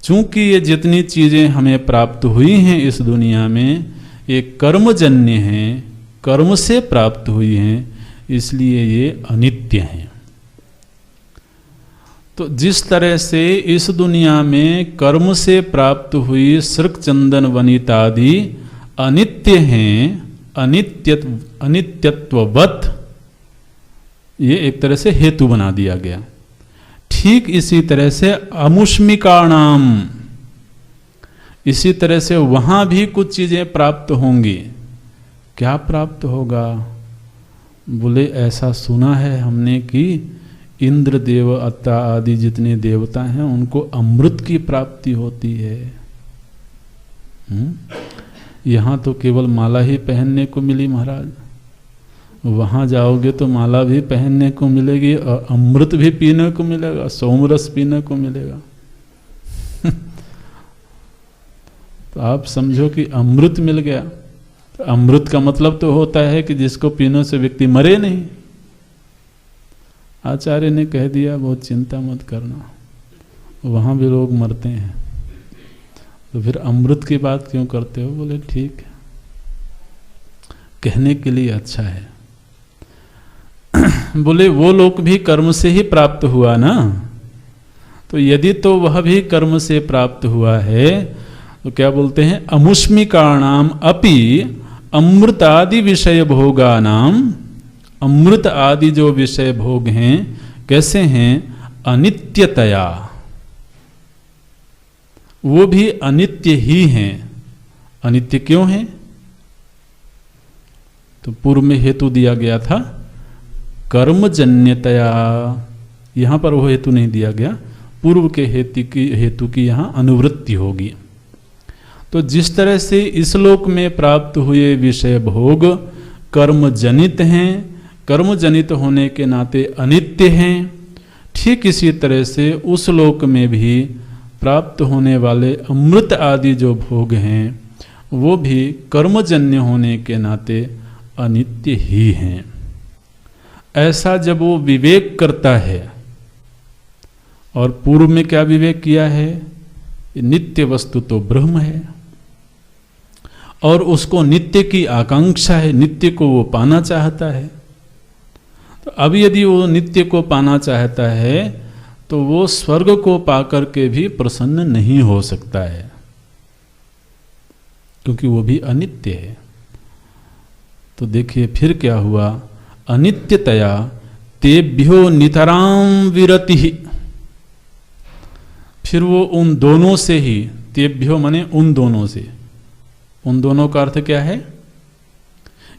चूंकि ये जितनी चीजें हमें प्राप्त हुई हैं इस दुनिया में, ये कर्मजन्य हैं, कर्म से प्राप्त हुई हैं, इसलिए ये अनित्य हैं। तो जिस तरह से इस दुनिया में कर्म से प्राप्त हुई सृक चंदन वनितादि अनित्य हैं, अनित्यत्ववत्, ये एक तरह से हेतु बना दिया गया। ठीक इसी तरह से अमुष्मिकाणाम, इसी तरह से वहां भी कुछ चीजें प्राप्त होंगी। क्या प्राप्त होगा? बोले ऐसा सुना है हमने कि इंद्र देव अत्ता आदि जितने देवता हैं उनको अमृत की प्राप्ति होती है। यहां तो केवल माला ही पहनने को मिली महाराज, वहां जाओगे तो माला भी पहनने को मिलेगी और अमृत भी पीने को मिलेगा, सोमरस पीने को मिलेगा। तो आप समझो कि अमृत मिल गया। तो अमृत का मतलब तो होता है कि जिसको पीने से व्यक्ति मरे नहीं। आचार्य ने कह दिया बहुत चिंता मत करना, वहां भी लोग मरते हैं, तो फिर अमृत की बात क्यों करते हो? बोले ठीक है, कहने के लिए अच्छा है। बोले वो लोग भी कर्म से ही प्राप्त हुआ ना, तो यदि तो वह भी कर्म से प्राप्त हुआ है तो क्या बोलते हैं? अमुष्मिकाणाम अपि अमृतादि विषय भोगानाम, अमृत आदि जो विषय भोग हैं कैसे हैं? अनित्यतया, वो भी अनित्य ही हैं। अनित्य क्यों हैं? तो पूर्व में हेतु दिया गया था कर्मजन्यतया, यहां पर वो हेतु नहीं दिया गया, पूर्व के हेतु की यहां अनुवृत्ति होगी। तो जिस तरह से इस लोक में प्राप्त हुए विषय भोग कर्मजनित हैं, कर्मजनित होने के नाते अनित्य हैं, ठीक इसी तरह से उस लोक में भी प्राप्त होने वाले अमृत आदि जो भोग हैं वो भी कर्मजन्य होने के नाते अनित्य ही हैं। ऐसा जब वो विवेक करता है, और पूर्व में क्या विवेक किया है? नित्य वस्तु तो ब्रह्म है और उसको नित्य की आकांक्षा है, नित्य को वो पाना चाहता है। तो अब यदि वो नित्य को पाना चाहता है तो वो स्वर्ग को पाकर के भी प्रसन्न नहीं हो सकता है, क्योंकि वो भी अनित्य है। तो देखिए फिर क्या हुआ? अनित्यतया तेभ्यो नितराम विरति। फिर वो उन दोनों से ही, तेभ्यो माने उन दोनों से, उन दोनों का अर्थ क्या है?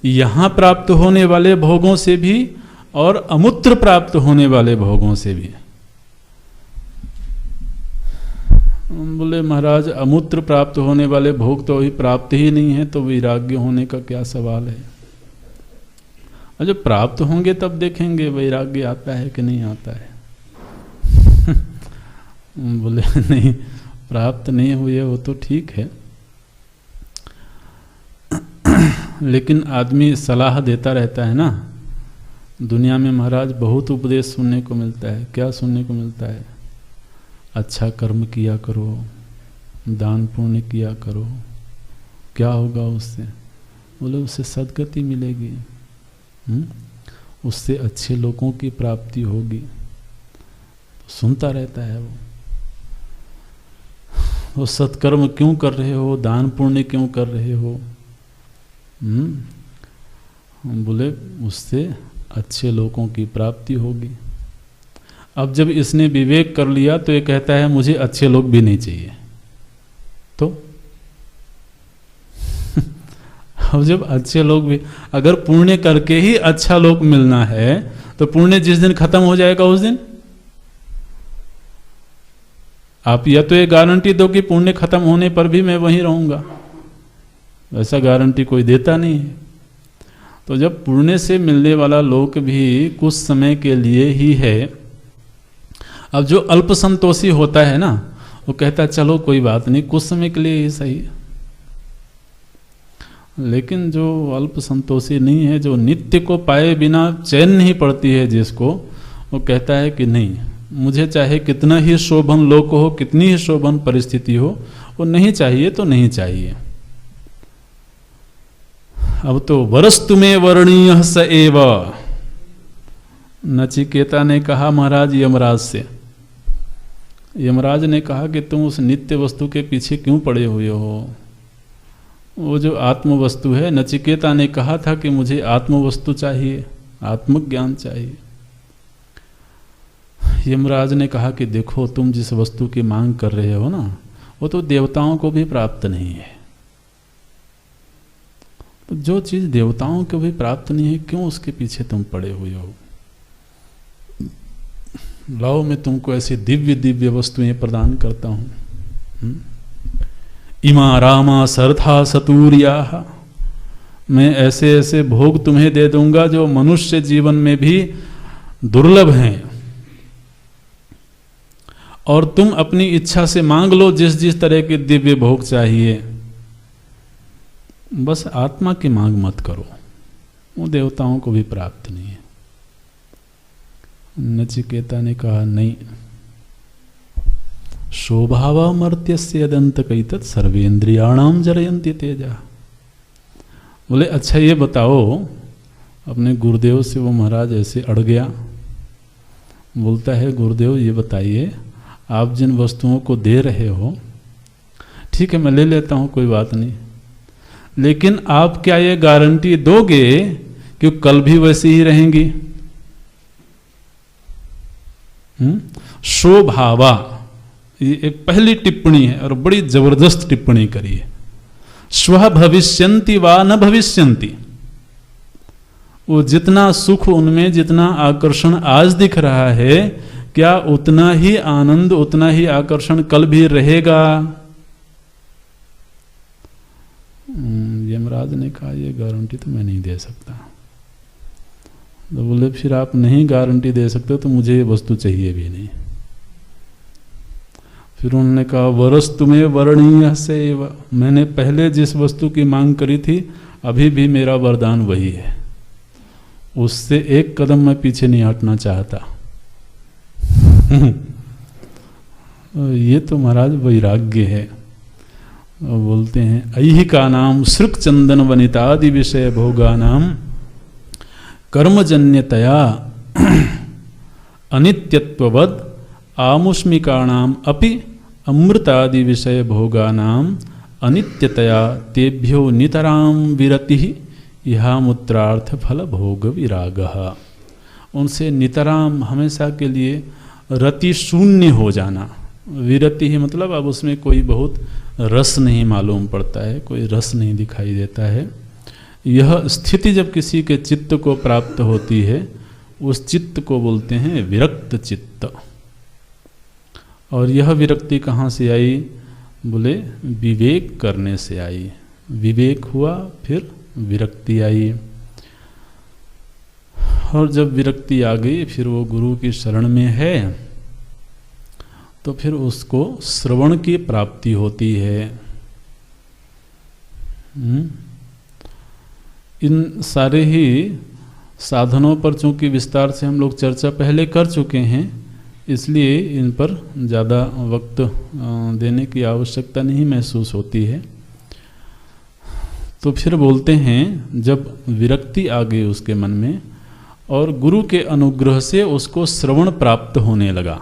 यहां प्राप्त होने वाले भोगों से भी और अमूत्र प्राप्त होने वाले भोगों से भी। बोले महाराज अमूत्र प्राप्त होने वाले भोग तो अभी प्राप्त ही नहीं है, तो वैराग्य होने का क्या सवाल है? और जब प्राप्त होंगे तब देखेंगे वैराग्य आता है कि नहीं आता है। बोले नहीं, प्राप्त नहीं हुए वो तो ठीक है, लेकिन आदमी सलाह देता रहता है ना। दुनिया में महाराज बहुत उपदेश सुनने को मिलता है। क्या सुनने को मिलता है? अच्छा कर्म किया करो, दान पुण्य किया करो, क्या होगा उससे? बोले उससे सद्गति मिलेगी, उससे अच्छे लोगों की प्राप्ति होगी। सुनता रहता है वो सत्कर्म क्यों कर रहे हो, दान पुण्य क्यों कर रहे हो? बोले उससे अच्छे लोगों की प्राप्ति होगी। अब जब इसने विवेक कर लिया तो ये कहता है मुझे अच्छे लोग भी नहीं चाहिए। तो अब जब अच्छे लोग भी, अगर पुण्य करके ही अच्छा लोग मिलना है तो पुण्य जिस दिन खत्म हो जाएगा उस दिन आप या तो ये गारंटी दो कि पुण्य खत्म होने पर भी मैं वहीं रहूंगा, ऐसा गारंटी कोई देता नहीं है। तो जब पुण्य से मिलने वाला लोक भी कुछ समय के लिए ही है, अब जो अल्प संतोषी होता है ना वो कहता है चलो कोई बात नहीं, कुछ समय के लिए ही सही। लेकिन जो अल्प संतोषी नहीं है, जो नित्य को पाए बिना चैन नहीं पड़ती है जिसको, वो कहता है कि नहीं, मुझे चाहे कितना ही शोभन लोक हो, कितनी ही शोभन परिस्थिति हो, वो नहीं चाहिए तो नहीं चाहिए। अब तो वरस्तु में वर्णीय स एव, नचिकेता ने कहा महाराज यमराज से, यमराज ने कहा कि तुम उस नित्य वस्तु के पीछे क्यों पड़े हुए हो, वो जो आत्म वस्तु है। नचिकेता ने कहा था कि मुझे आत्म वस्तु चाहिए, आत्मज्ञान चाहिए। यमराज ने कहा कि देखो, तुम जिस वस्तु की मांग कर रहे हो ना, वो तो देवताओं को भी प्राप्त नहीं है। तो जो चीज देवताओं को भी प्राप्त नहीं है, क्यों उसके पीछे तुम पड़े हुए हो? लाओ, मैं तुमको ऐसी दिव्य दिव्य वस्तुएं प्रदान करता हूं। इमा रामा सरथा सतूर्या, मैं ऐसे ऐसे भोग तुम्हें दे दूंगा जो मनुष्य जीवन में भी दुर्लभ हैं, और तुम अपनी इच्छा से मांग लो जिस जिस तरह के दिव्य भोग चाहिए, बस आत्मा की मांग मत करो, वो देवताओं को भी प्राप्त नहीं है। नचिकेता ने कहा नहीं, शोभावमर्त्यस्य यदन्तकैतत् सर्वेन्द्रियाणाम जरयन्ति तेजा। बोले अच्छा ये बताओ, अपने गुरुदेव से वो महाराज ऐसे अड़ गया, बोलता है गुरुदेव ये बताइए, आप जिन वस्तुओं को दे रहे हो, ठीक है मैं ले लेता हूं, कोई बात नहीं, लेकिन आप क्या ये गारंटी दोगे कि कल भी वैसी ही रहेंगी? शोभावा, ये एक पहली टिप्पणी है और बड़ी जबरदस्त टिप्पणी करी है। स्व भविष्यन्ति वा न भविष्यन्ति, वो जितना सुख उनमें, जितना आकर्षण आज दिख रहा है, क्या उतना ही आनंद, उतना ही आकर्षण कल भी रहेगा? यमराज ने कहा ये गारंटी तो मैं नहीं दे सकता। तो बोले फिर आप नहीं गारंटी दे सकते तो मुझे ये वस्तु चाहिए भी नहीं। फिर उन्होंने कहा वरस्तु में वर्णीय से, मैंने पहले जिस वस्तु की मांग करी थी अभी भी मेरा वरदान वही है, उससे एक कदम मैं पीछे नहीं हटना चाहता। ये तो महाराज वैराग्य है। बोलते हैं ऐहिका नाम सृक चंदन वनितादि विषय भोगा नाम कर्मजन्यतया अनित्यत्ववद आमुष्मिकाणाम अपि अमृतादि विषय भोगानाम अनित्यतया तेभ्यो नितराम विरति इहामुत्रार्थ फल भोग विरागः। उनसे नितराम हमेशा के लिए रति शून्य हो जाना। विरति ही मतलब अब उसमें कोई बहुत रस नहीं मालूम पड़ता है, कोई रस नहीं दिखाई देता है। यह स्थिति जब किसी के चित्त को प्राप्त होती है, उस चित्त को बोलते हैं विरक्त चित्त। और यह विरक्ति कहाँ से आई? बोले विवेक करने से आई। विवेक हुआ फिर विरक्ति आई, और जब विरक्ति आ गई फिर वो गुरु की शरण में है तो फिर उसको श्रवण की प्राप्ति होती है। इन सारे ही साधनों पर चूंकि विस्तार से हम लोग चर्चा पहले कर चुके हैं, इसलिए इन पर ज़्यादा वक्त देने की आवश्यकता नहीं महसूस होती है। तो फिर बोलते हैं जब विरक्ति आ गई उसके मन में और गुरु के अनुग्रह से उसको श्रवण प्राप्त होने लगा।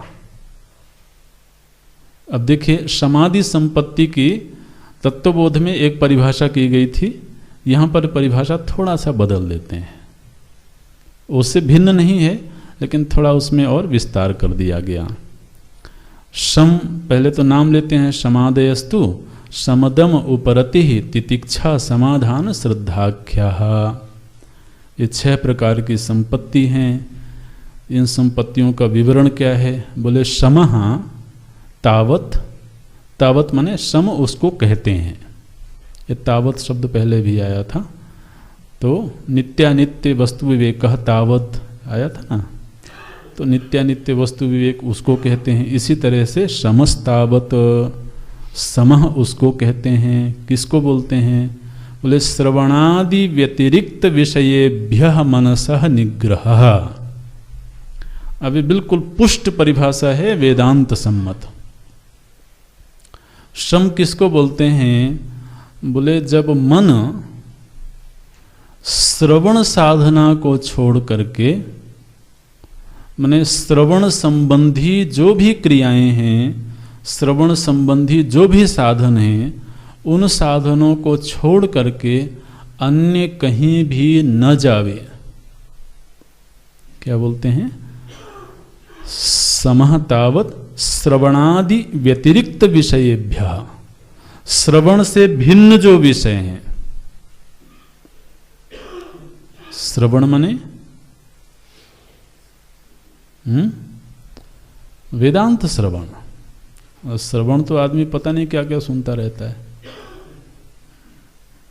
अब देखिए, समाधि संपत्ति की तत्वबोध में एक परिभाषा की गई थी, यहाँ पर परिभाषा थोड़ा सा बदल देते हैं। उससे भिन्न नहीं है लेकिन थोड़ा उसमें और विस्तार कर दिया गया। शम, पहले तो नाम लेते हैं समादयस्तु समदम उपरति तितिक्षा समाधान श्रद्धाख्या। ये 6 प्रकार की संपत्ति हैं। इन संपत्तियों का विवरण क्या है? बोले शमः तावत, तावत माने सम उसको कहते हैं। ये तावत शब्द पहले भी आया था, तो नित्यानित्य वस्तु विवेक तावत आया था ना, तो नित्यानित्य वस्तु विवेक उसको कहते हैं। इसी तरह से समस्तावत, समह उसको कहते हैं। किसको बोलते हैं? बोले श्रवणादि व्यतिरिक्त विषयेभ्यः मनसः निग्रह। अभी बिल्कुल पुष्ट परिभाषा है वेदांत सम्मत। शम किसको बोलते हैं? बोले जब मन श्रवण साधना को छोड़ करके, माने श्रवण संबंधी जो भी क्रियाएं हैं, श्रवण संबंधी जो भी साधन हैं, उन साधनों को छोड़ करके अन्य कहीं भी न जावे। क्या बोलते हैं? समः तावत् श्रवणादि व्यतिरिक्त विषयेभ्यः, श्रवण से भिन्न जो विषय हैं। श्रवण माने वेदांत श्रवण। और श्रवण तो आदमी पता नहीं क्या क्या सुनता रहता है।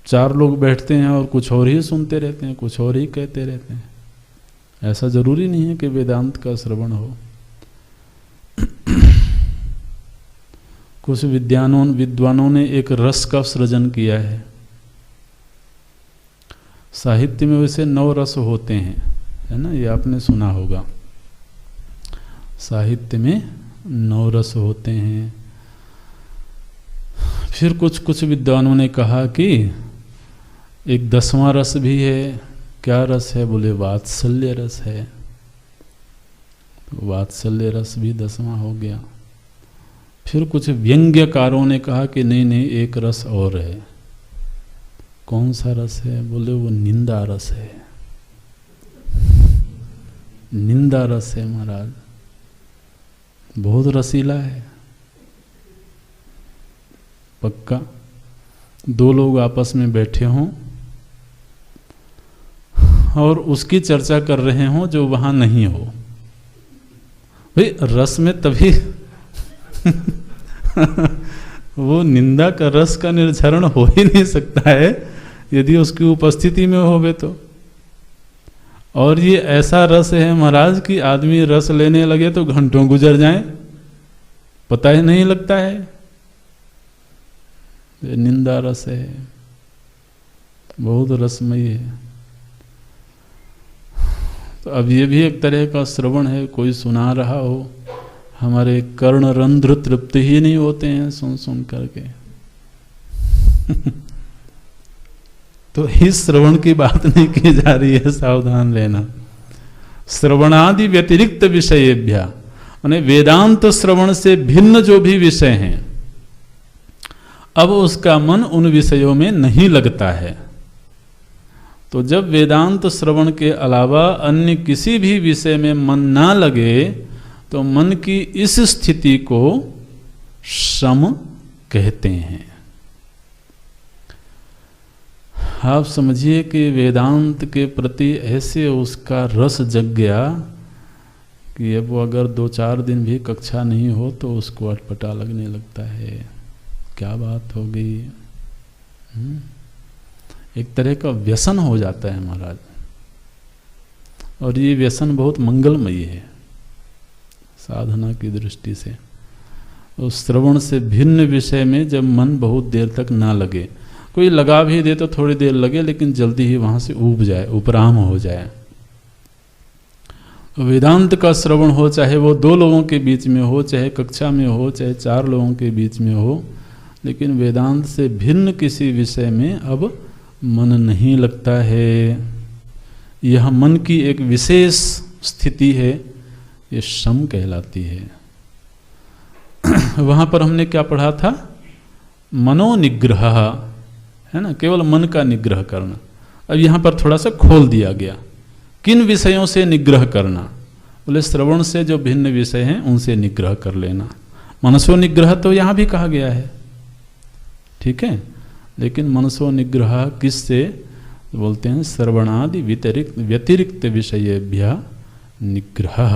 चार लोग बैठते हैं और कुछ और ही सुनते रहते हैं, कुछ और ही कहते रहते हैं। ऐसा जरूरी नहीं है कि वेदांत का श्रवण हो। कुछ विद्वानों ने एक रस का सृजन किया है। साहित्य में वैसे 9 रस होते हैं, है ना, ये आपने सुना होगा। साहित्य में 9 रस होते हैं। फिर कुछ विद्वानों ने कहा कि एक 10वां रस भी है। क्या रस है? बोले वात्सल्य रस है। तो वात्सल्य रस भी 10वां हो गया। फिर कुछ व्यंग्यकारों ने कहा कि नहीं, एक रस और है। कौन सा रस है? बोले वो निंदा रस है। निंदा रस है महाराज, बहुत रसीला है। पक्का 2 लोग आपस में बैठे हों और उसकी चर्चा कर रहे हों जो वहां नहीं हो। भाई रस में तभी वो निंदा का रस का निर्धारण हो ही नहीं सकता है यदि उसकी उपस्थिति में होवे तो। और ये ऐसा रस है महाराज कि आदमी रस लेने लगे तो घंटों गुजर जाएं, पता ही नहीं लगता है। ये निंदा रस है, बहुत रसमयी है। तो अब ये भी एक तरह का श्रवण है। कोई सुना रहा हो, हमारे कर्ण रंध्र तृप्त ही नहीं होते हैं सुन सुन करके। तो इस श्रवण की बात नहीं की जा रही है, सावधान रहना। श्रवणादि व्यतिरिक्त विषयेभ्यः, माने वेदांत श्रवण से भिन्न जो भी विषय हैं, अब उसका मन उन विषयों में नहीं लगता है। तो जब वेदांत श्रवण के अलावा अन्य किसी भी विषय में मन ना लगे तो मन की इस स्थिति को शम कहते हैं। आप समझिए कि वेदांत के प्रति ऐसे उसका रस जग गया कि अब वो अगर 2-4 दिन भी कक्षा नहीं हो तो उसको अटपटा लगने लगता है। क्या बात हो गई, एक तरह का व्यसन हो जाता है महाराज। और ये व्यसन बहुत मंगलमयी है साधना की दृष्टि से। उस श्रवण से भिन्न विषय में जब मन बहुत देर तक ना लगे, कोई लगा भी दे तो थोड़ी देर लगे लेकिन जल्दी ही वहां से ऊब जाए, उपराम हो जाए। वेदांत का श्रवण हो, चाहे वो 2 लोगों के बीच में हो, चाहे कक्षा में हो, चाहे 4 लोगों के बीच में हो, लेकिन वेदांत से भिन्न किसी विषय में अब मन नहीं लगता है। यह मन की एक विशेष स्थिति है, ये शम कहलाती है। वहां पर हमने क्या पढ़ा था? मनोनिग्रह, है ना, केवल मन का निग्रह करना। अब यहां पर थोड़ा सा खोल दिया गया, किन विषयों से निग्रह करना? बोले श्रवण से जो भिन्न विषय हैं उनसे निग्रह कर लेना। मनसो निग्रह तो यहां भी कहा गया है, ठीक है, लेकिन मनसो निग्रह किससे बोलते हैं? श्रवणादि व्यतिरिक्त विषयेभ्यः निग्रह।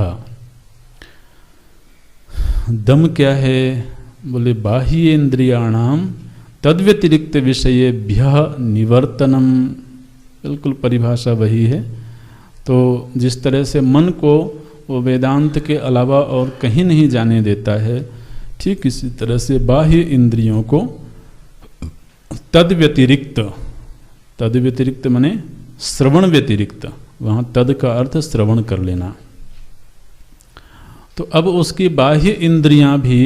दम क्या है? बोले बाह्येन्द्रियाणाम तद्व्यतिरिक्त विषयेभ्यः निवर्तनम। बिल्कुल परिभाषा वही है। तो जिस तरह से मन को वो वेदांत के अलावा और कहीं नहीं जाने देता है, ठीक इसी तरह से बाह्य इंद्रियों को तद व्यतिरिक्त, तद व्यतिरिक्त माने श्रवण व्यतिरिक्त, वहाँ तद का अर्थ श्रवण कर लेना। तो अब उसकी बाह्य इंद्रियां भी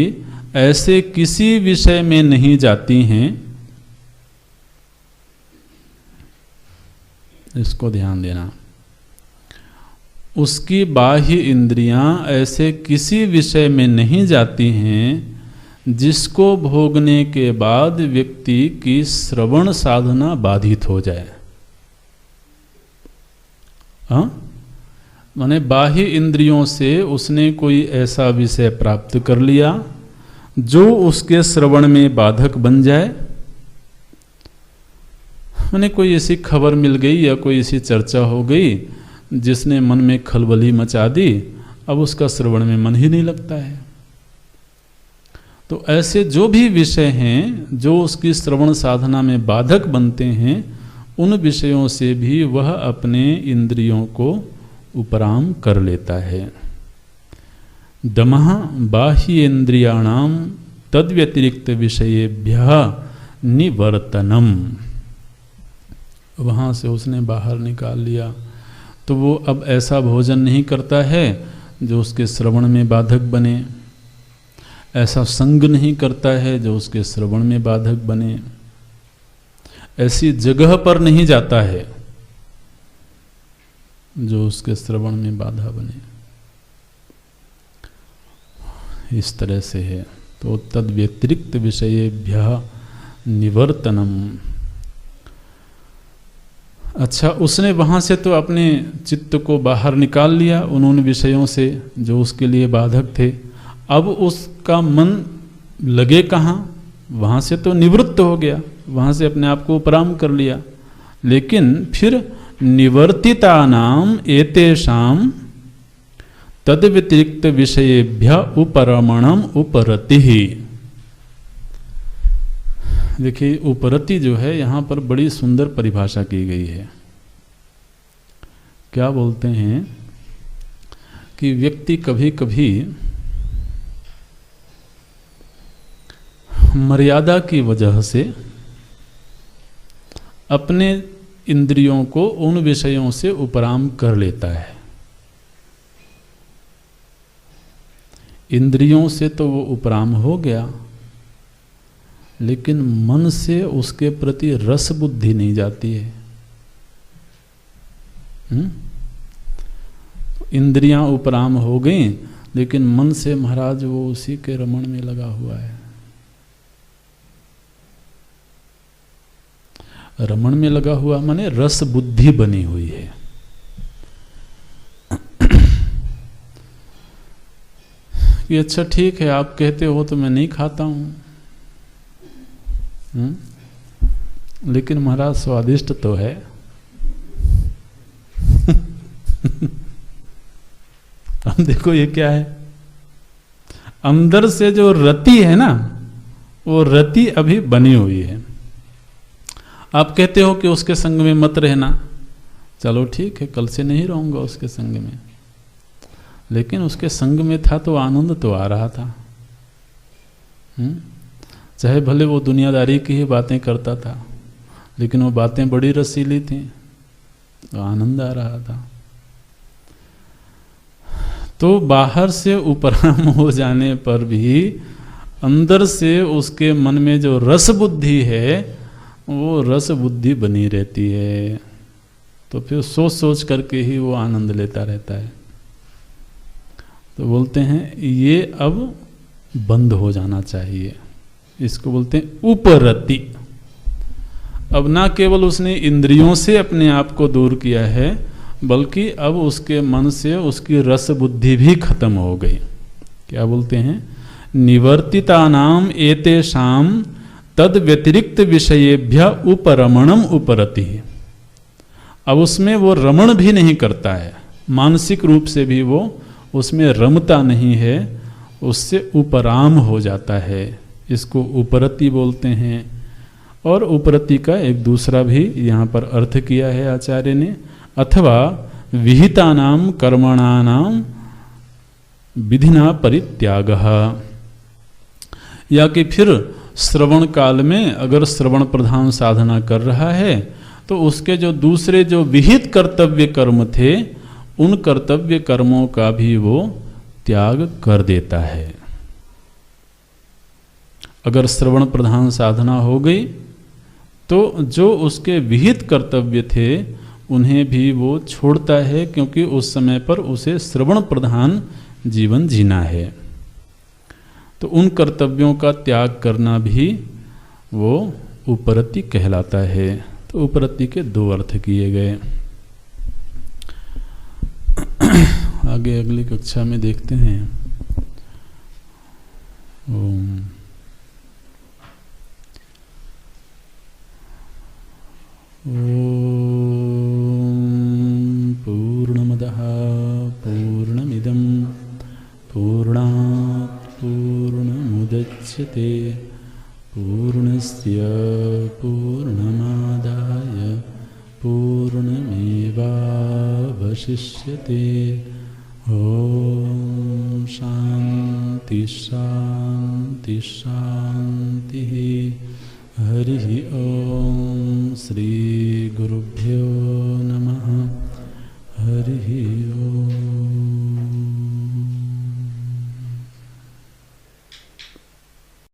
ऐसे किसी विषय में नहीं जाती हैं, इसको ध्यान देना। उसकी बाह्य इंद्रियां ऐसे किसी विषय में नहीं जाती हैं जिसको भोगने के बाद व्यक्ति की श्रवण साधना बाधित हो जाए। हाँ, माने बाह्य इंद्रियों से उसने कोई ऐसा विषय प्राप्त कर लिया जो उसके श्रवण में बाधक बन जाए। माने कोई ऐसी खबर मिल गई या कोई ऐसी चर्चा हो गई जिसने मन में खलबली मचा दी, अब उसका श्रवण में मन ही नहीं लगता है। तो ऐसे जो भी विषय हैं जो उसकी श्रवण साधना में बाधक बनते हैं, उन विषयों से भी वह अपने इंद्रियों को उपराम कर लेता है। दमः बाह्येन्द्रियाणाम तद व्यतिरिक्त विषयेभ्यः निवर्तनम। वहाँ से उसने बाहर निकाल लिया, तो वो अब ऐसा भोजन नहीं करता है जो उसके श्रवण में बाधक बने, ऐसा संग नहीं करता है जो उसके श्रवण में बाधक बने, ऐसी जगह पर नहीं जाता है जो उसके श्रवण में बाधा बने। इस तरह से है। तो तद व्यतिरिक्त विषयेभ्यः निवर्तनम। अच्छा, उसने वहाँ से तो अपने चित्त को बाहर निकाल लिया उन विषयों से जो उसके लिए बाधक थे। अब उसका मन लगे कहाँ? वहाँ से तो निवृत्त हो गया, वहाँ से अपने आप को उपराम कर लिया। लेकिन फिर निवर्तितानाम एतेषाम तद व्यतिरिक्त विषयेभ्य उपरमणम उपरतिः। देखिए, उपरति जो है यहाँ पर बड़ी सुंदर परिभाषा की गई है। क्या बोलते हैं कि व्यक्ति कभी कभी मर्यादा की वजह से अपने इंद्रियों को उन विषयों से उपराम कर लेता है। इंद्रियों से तो वो उपराम हो गया, लेकिन मन से उसके प्रति रस बुद्धि नहीं जाती है। इंद्रियां उपराम हो गई, लेकिन मन से महाराज वो उसी के रमण में लगा हुआ है। रमण में लगा हुआ माने रस बुद्धि बनी हुई है। कि अच्छा ठीक है, आप कहते हो तो मैं नहीं खाता हूं, लेकिन महाराज स्वादिष्ट तो है। अब देखो ये क्या है, अंदर से जो रति है ना, वो रति अभी बनी हुई है। आप कहते हो कि उसके संग में मत रहना, चलो ठीक है, कल से नहीं रहूंगा उसके संग में, लेकिन उसके संग में था तो आनंद तो आ रहा था। चाहे भले वो दुनियादारी की ही बातें करता था, लेकिन वो बातें बड़ी रसीली थी, तो आनंद आ रहा था। तो बाहर से उपराम हो जाने पर भी अंदर से उसके मन में जो रस बुद्धि है, वो रस बुद्धि बनी रहती है। तो फिर सोच सोच करके ही वो आनंद लेता रहता है। तो बोलते हैं ये अब बंद हो जाना चाहिए। इसको बोलते हैं उपरति। अब ना केवल उसने इंद्रियों से अपने आप को दूर किया है, बल्कि अब उसके मन से उसकी रस बुद्धि भी खत्म हो गई। क्या बोलते हैं? निवर्तितानाम एतेषाम तद व्यतिरिक्त विषयेभ्य उपरमणम उपरति। अब उसमें वो रमण भी नहीं करता है, मानसिक रूप से भी वो उसमें रमता नहीं है, उससे उपराम हो जाता है। इसको उपरति बोलते हैं। और उपरति का एक दूसरा भी यहाँ पर अर्थ किया है आचार्य ने, अथवा विहितानाम कर्मणानाम विधिना परित्यागः। या कि फिर श्रवण काल में अगर श्रवण प्रधान साधना कर रहा है तो उसके जो दूसरे जो विहित कर्तव्य कर्म थे, उन कर्तव्य कर्मों का भी वो त्याग कर देता है। अगर श्रवण प्रधान साधना हो गई तो जो उसके विहित कर्तव्य थे उन्हें भी वो छोड़ता है, क्योंकि उस समय पर उसे श्रवण प्रधान जीवन जीना है। तो उन कर्तव्यों का त्याग करना भी वो उपरति कहलाता है। तो उपरति के दो अर्थ किए गए। आगे अगली कक्षा में देखते हैं। ओम पूर्णमदः पूर्णमिदं पूर्णात् पूर्णमुदच्यते पूर्णस्य पूर्णमादाय पूर्णमेवावशिष्यते। ॐ शान्ति शान्ति शान्तिः। हरिः ॐ। श्री गुरुभ्यो